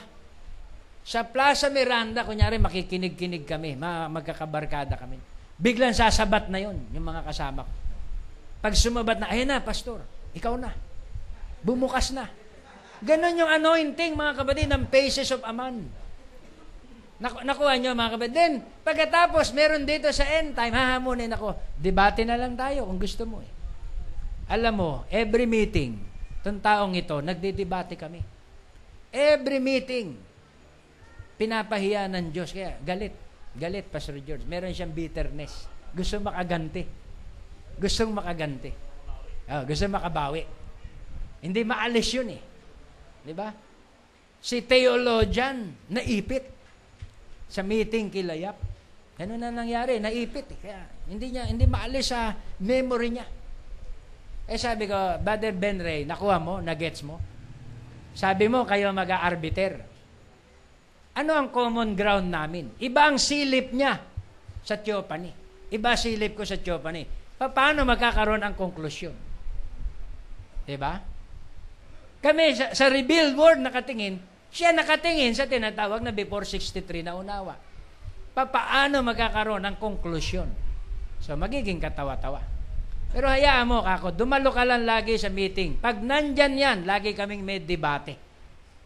Sa Plaza Miranda, kunyari makikinig-kinig kami, magkakabarkada kami. Biglang sasabat na yon yung mga kasama ko. Pag sumabat na, ayun na, pastor, ikaw na. Bumukas na. Ganon yung anointing, mga kapatid, ng faces of a man. Nakuha nyo, mga kapatid. Then, pagkatapos, meron dito sa end time, hahamunin ako, debate na lang tayo kung gusto mo. Alam mo, every meeting, itong taong ito, nagdidebate kami. Every meeting, pinapahiya ng Diyos. Kaya, galit, Pastor George. Meron siyang bitterness. Gustong makaganti. Gustong makabawi. Hindi maalis yun eh. Di ba? Si theologian, naipit. Sa meeting kilayap. Ano na nangyari? Naipit eh. Kaya, hindi maalis sa memory niya. Sabi ko, Brother Ben Ray, nakuha mo, nagets mo? Sabi mo, kayo mag-arbiter.
Ano ang common ground namin? Iba ang silip niya sa theophany. Iba silip ko sa theophany. Paano magkakaroon ang konklusyon? Diba? Kami sa revealed word nakatingin, siya nakatingin sa tinatawag na before 63 na unawa. Paano magkakaroon ng konklusyon? So, magiging katawa-tawa. Pero hayaan mo, kako, dumalo ka lang lagi sa meeting. Pag nandyan yan, lagi kaming may debate.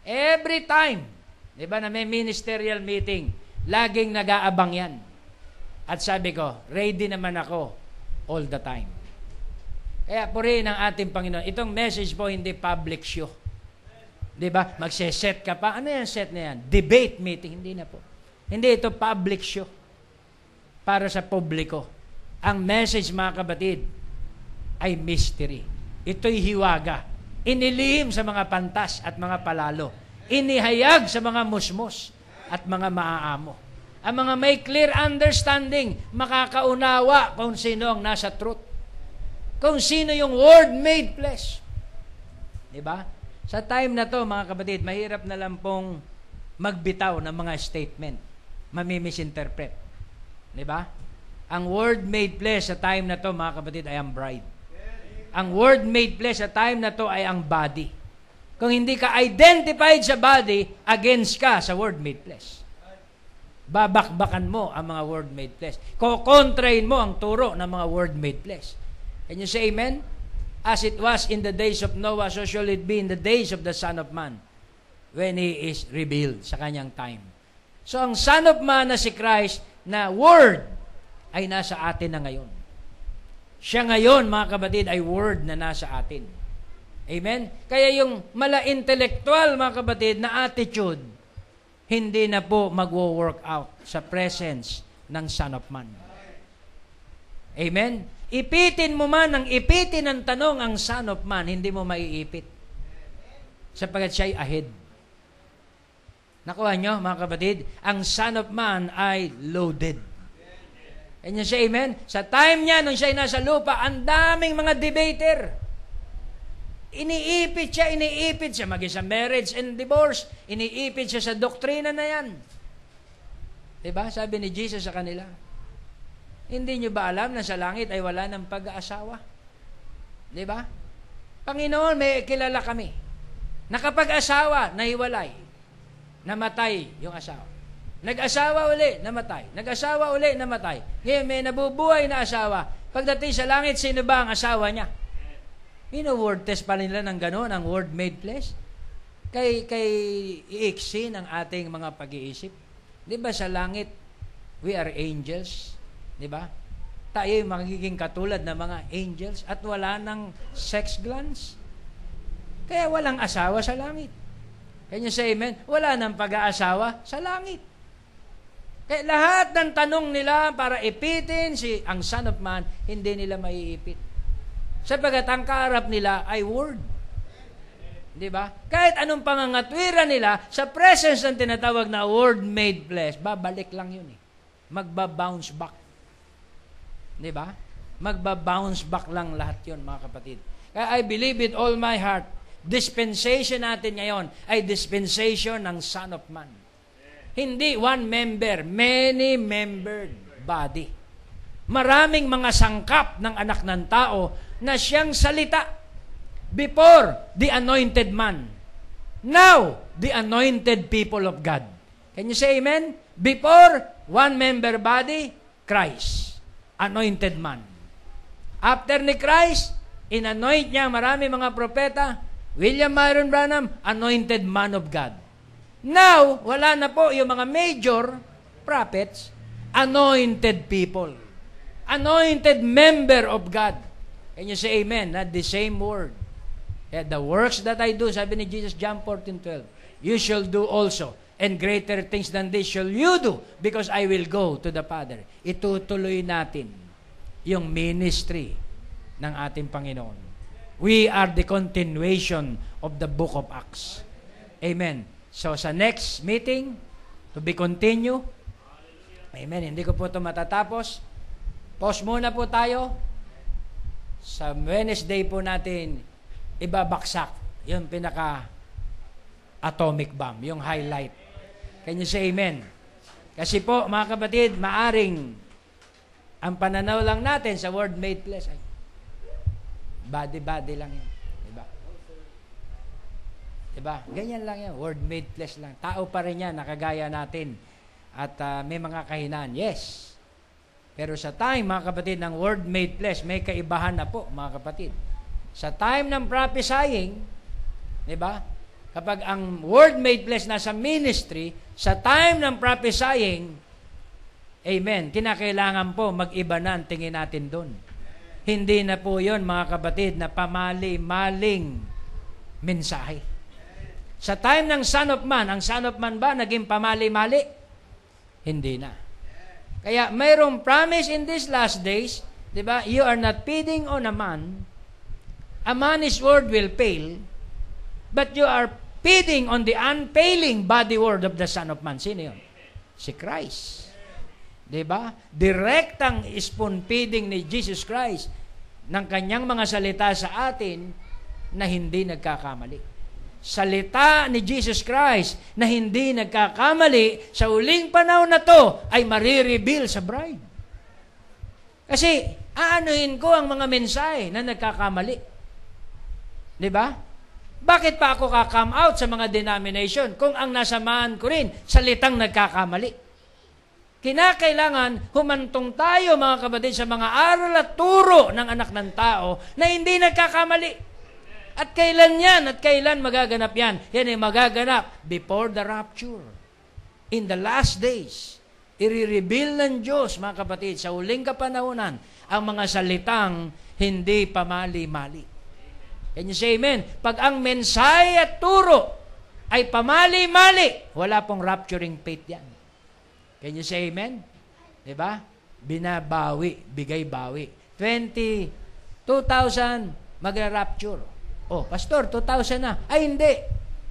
Every time, di ba na may ministerial meeting, laging nag-aabang yan. At sabi ko, ready naman ako all the time. Kaya purihin ang ating Panginoon. Itong message po, hindi public show. Di ba? Magse-set ka pa. Ano yan set na yan? Debate meeting. Hindi na po. Hindi ito public show para sa publiko. Ang message, mga kabatid, ay mystery. Ito'y hiwaga. Inilihim sa mga pantas at mga palalo. Inihayag sa mga musmos at mga maaamo. Ang mga may clear understanding, makakaunawa kung sino ang nasa truth. Kung sino yung Word made flesh. Diba? Sa time na to, mga kapatid, mahirap na lang pong magbitaw ng mga statement. Mamimisinterpret. Diba? Ang Word made flesh sa time na to, mga kapatid, ay ang bride. Ang Word made flesh sa time na to ay ang body. Kung hindi ka identified sa body, against ka sa Word made flesh. Babakbakan mo ang mga Word made flesh. Kokontrain mo ang turo ng mga Word made flesh. Can you say amen? As it was in the days of Noah, so shall it be in the days of the Son of Man when He is revealed sa kanyang time. So ang Son of Man na si Christ na Word ay nasa atin na ngayon. Siya ngayon, mga kapatid, ay Word na nasa atin. Amen? Kaya yung mala-intellectual, mga kapatid, na attitude, hindi na po magwo-work out sa presence ng Son of Man. Amen? Ipitin mo man ang ipitin ng tanong ang Son of Man, hindi mo maiipit. Sapagkat siya'y ahead. Nakuha nyo, mga kapatid? Ang Son of Man ay loaded. And yun siya, amen? Sa time niya, nung siya'y nasa lupa, ang daming mga debater. Iniipit siya, maging sa marriage and divorce, iniipit siya sa doktrina na yan. Diba? Sabi ni Jesus sa kanila, hindi nyo ba alam na sa langit ay wala ng pag-aasawa? Diba? Panginoon, may kilala kami. Nakapag-asawa, nahiwalay. Namatay yung asawa. Nag-asawa uli, namatay. Nag-asawa uli, namatay. Ngayon, may nabubuhay na asawa. Pagdating sa langit, sino ba ang asawa niya? Word test pa nila ng gano'n, ang Word made flesh. Kay iiksin ang ating mga pag-iisip. Di ba sa langit, we are angels? Di ba? Tayo yung magiging katulad ng mga angels at wala ng sex glands. Kaya walang asawa sa langit. Can you say amen? Wala ng pag-aasawa sa langit. Kaya lahat ng tanong nila para ipitin ang Son of Man, hindi nila maiipit. Sapagat ang kaharap nila ay Word. Di ba? Kahit anong pangangatwiran nila, sa presence ng tinatawag na Word made flesh, babalik lang yun eh. Magba-bounce back. Di ba? Magba-bounce back lang lahat yun, mga kapatid. Kaya I believe with all my heart, dispensation natin ngayon ay dispensation ng Son of Man. Hindi one member, many-membered body. Maraming mga sangkap ng anak ng tao na siyang salita before the anointed man. Now, the anointed people of God. Can you say amen? Before, one member body, Christ. Anointed man. After ni Christ, in-anoint niya marami mga propeta. William Myron Branham, anointed man of God. Now, wala na po yung mga major prophets, anointed people. Anointed member of God. Can you say amen? Not the same word. The works that I do, sabi ni Jesus, John 14:12, you shall do also, and greater things than this shall you do, because I will go to the Father. Itutuloy natin yung ministry ng ating Panginoon. We are the continuation of the book of Acts. Amen. So sa next meeting, to be continue. Amen. Hindi ko po ito matatapos. Pause muna po tayo. Sa Wednesday po natin, ibabaksak yung pinaka-atomic bomb, yung highlight. Can you say amen? Kasi po, mga kapatid, maaring ang pananaw lang natin sa word made flesh ay body-body lang yan. Diba? Diba? Ganyan lang yan. Word made flesh lang. Tao pa rin yan, nakagaya natin. At may mga kahinaan. Yes. Pero sa time, mga kapatid, ng word made flesh, may kaibahan na po, mga kapatid. Sa time ng prophesying, diba? Kapag ang word made flesh nasa ministry, sa time ng prophesying, amen, kinakailangan po mag-iba na ang tingin natin doon. Hindi na po yun, mga kapatid, na pamali-maling mensahe. Sa time ng Son of Man, ang Son of Man ba naging pamali-mali? Hindi na. Kaya mayroong promise in these last days, di ba? You are not feeding on a man. A man's word will fail, but you are feeding on the unfailing body word of the Son of Man. Sino yun? Si Christ. Diba? Direktang spoon feeding ni Jesus Christ ng kanyang mga salita sa atin na hindi nagkakamali. Salita ni Jesus Christ na hindi nagkakamali sa uling panahon na to ay marireveal sa bride. Kasi aanuhin ko ang mga mensahe na nagkakamali. Diba? Bakit pa ako ka-come out sa mga denomination kung ang nasamahan ko rin salitang nagkakamali? Kinakailangan humantong tayo, mga kapatid, sa mga aral at turo ng anak ng tao na hindi nagkakamali. At kailan yan? At kailan magaganap yan? Yan ay magaganap before the rapture. In the last days, i-reveal ng Diyos, mga kapatid, sa huling kapanahunan, ang mga salitang hindi pamali-mali. Can you say amen? Pag ang mensahe at turo ay pamali-mali, wala pong rapturing faith yan. Can you say amen? Diba? Binabawi, bigay-bawi. 2000 magra-rapture. Oh, Pastor, 2000 na. Ay, hindi.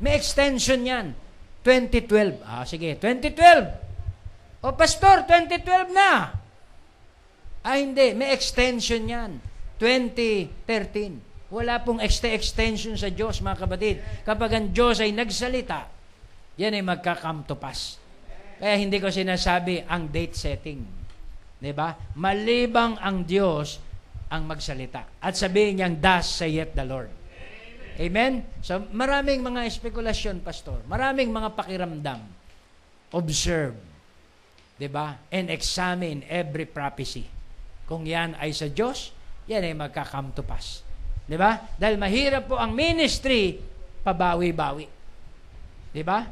May extension yan. 2012. Sige, 2012. Oh, Pastor, 2012 na. Ay, hindi. May extension yan. 2013. Wala pong extension sa Diyos, mga kapatid. Kapag ang Diyos ay nagsalita, yan ay magka-come to pass. Kaya hindi ko sinasabi ang date setting. Diba? Malibang ang Diyos ang magsalita. At sabihin niyang, thus saith the Lord. Amen? So, maraming mga espekulasyon, Pastor. Maraming mga pakiramdam. Observe. Diba? And examine every prophecy. Kung yan ay sa Diyos, yan ay magka-come to pass. Diba? Dahil mahirap po ang ministry, pabawi-bawi. Diba?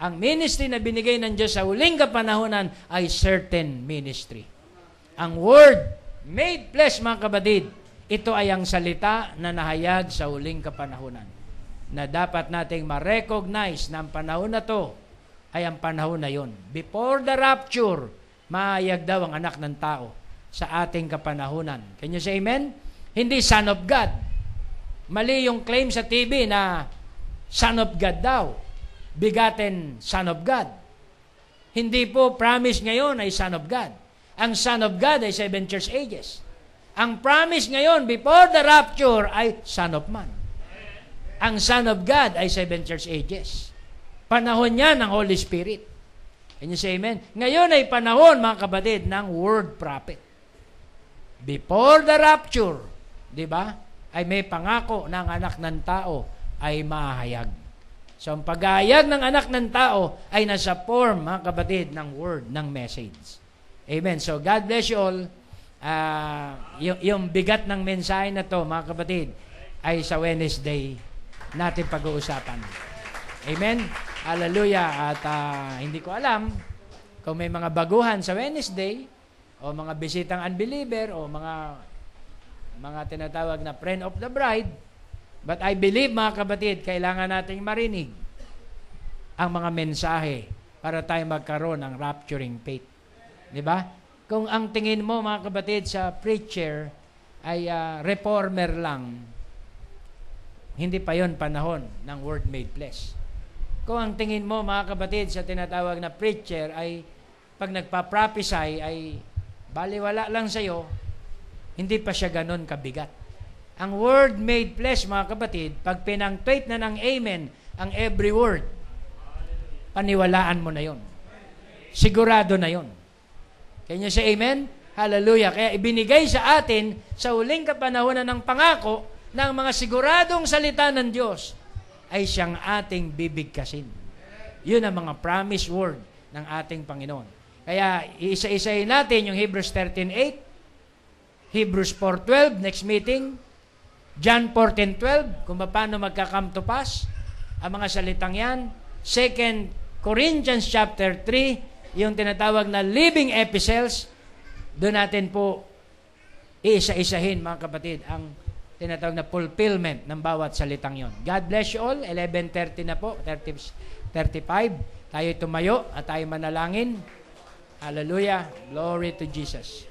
Ang ministry na binigay ng Diyos sa huling kapanahunan ay certain ministry. Ang word made flesh, mga kapatid, ito ay ang salita na nahayag sa huling kapanahunan na dapat nating ma-recognize na ang panahon na to ay ang panahon na yun. Before the rapture, mahayag daw ang anak ng tao sa ating kapanahunan. Can you say amen? Hindi Son of God. Mali yung claim sa TV na Son of God daw. Begotten Son of God. Hindi po promise ngayon ay Son of God. Ang Son of God ay 7 church ages. Ang promise ngayon, before the rapture, ay Son of Man. Ang Son of God ay 7 church ages. Panahon niya ng Holy Spirit. Can you say amen? Ngayon ay panahon, mga kapatid, ng word prophet. Before the rapture, di ba, ay may pangako ng anak ng tao ay mahayag. So, ang paghahayag ng anak ng tao ay nasa form, mga kapatid, ng word, ng message. Amen. So, God bless you all. Yung bigat ng mensahe na to, mga kapatid, ay sa Wednesday natin pag-uusapan. Amen? Hallelujah. At hindi ko alam kung may mga baguhan sa Wednesday o mga bisitang unbeliever o mga tinatawag na friend of the bride. But I believe, mga kapatid, kailangan nating marinig ang mga mensahe para tayo magkaroon ng rapturing faith. Diba? Kung ang tingin mo, mga kapatid, sa preacher ay reformer lang, hindi pa yon panahon ng word made flesh. Kung ang tingin mo, mga kapatid, sa tinatawag na preacher ay pag nagpa-prophesy ay baliwala lang sa'yo, hindi pa siya ganon kabigat. Ang word made flesh, mga kapatid, pag pinang-tweet na ng amen ang every word, paniwalaan mo na yon. Sigurado na yon. Can you say amen? Hallelujah. Kaya ibinigay sa atin sa huling kapanahonan ng pangako ng mga siguradong salita ng Diyos ay siyang ating bibigkasin. Yun ang mga promise word ng ating Panginoon. Kaya iisa-isahin natin yung Hebrews 13:8, Hebrews 4:12, next meeting, John 14:12, kung paano magka-come to pass ang mga salitang yan. 2 Corinthians chapter 3, yung tinatawag na living epistles, doon natin po iisa-isahin, mga kapatid, ang tinatawag na fulfillment ng bawat salitang yon. God bless you all. 11:30 na po, 35. Tayo tumayo at tayo manalangin. Hallelujah. Glory to Jesus.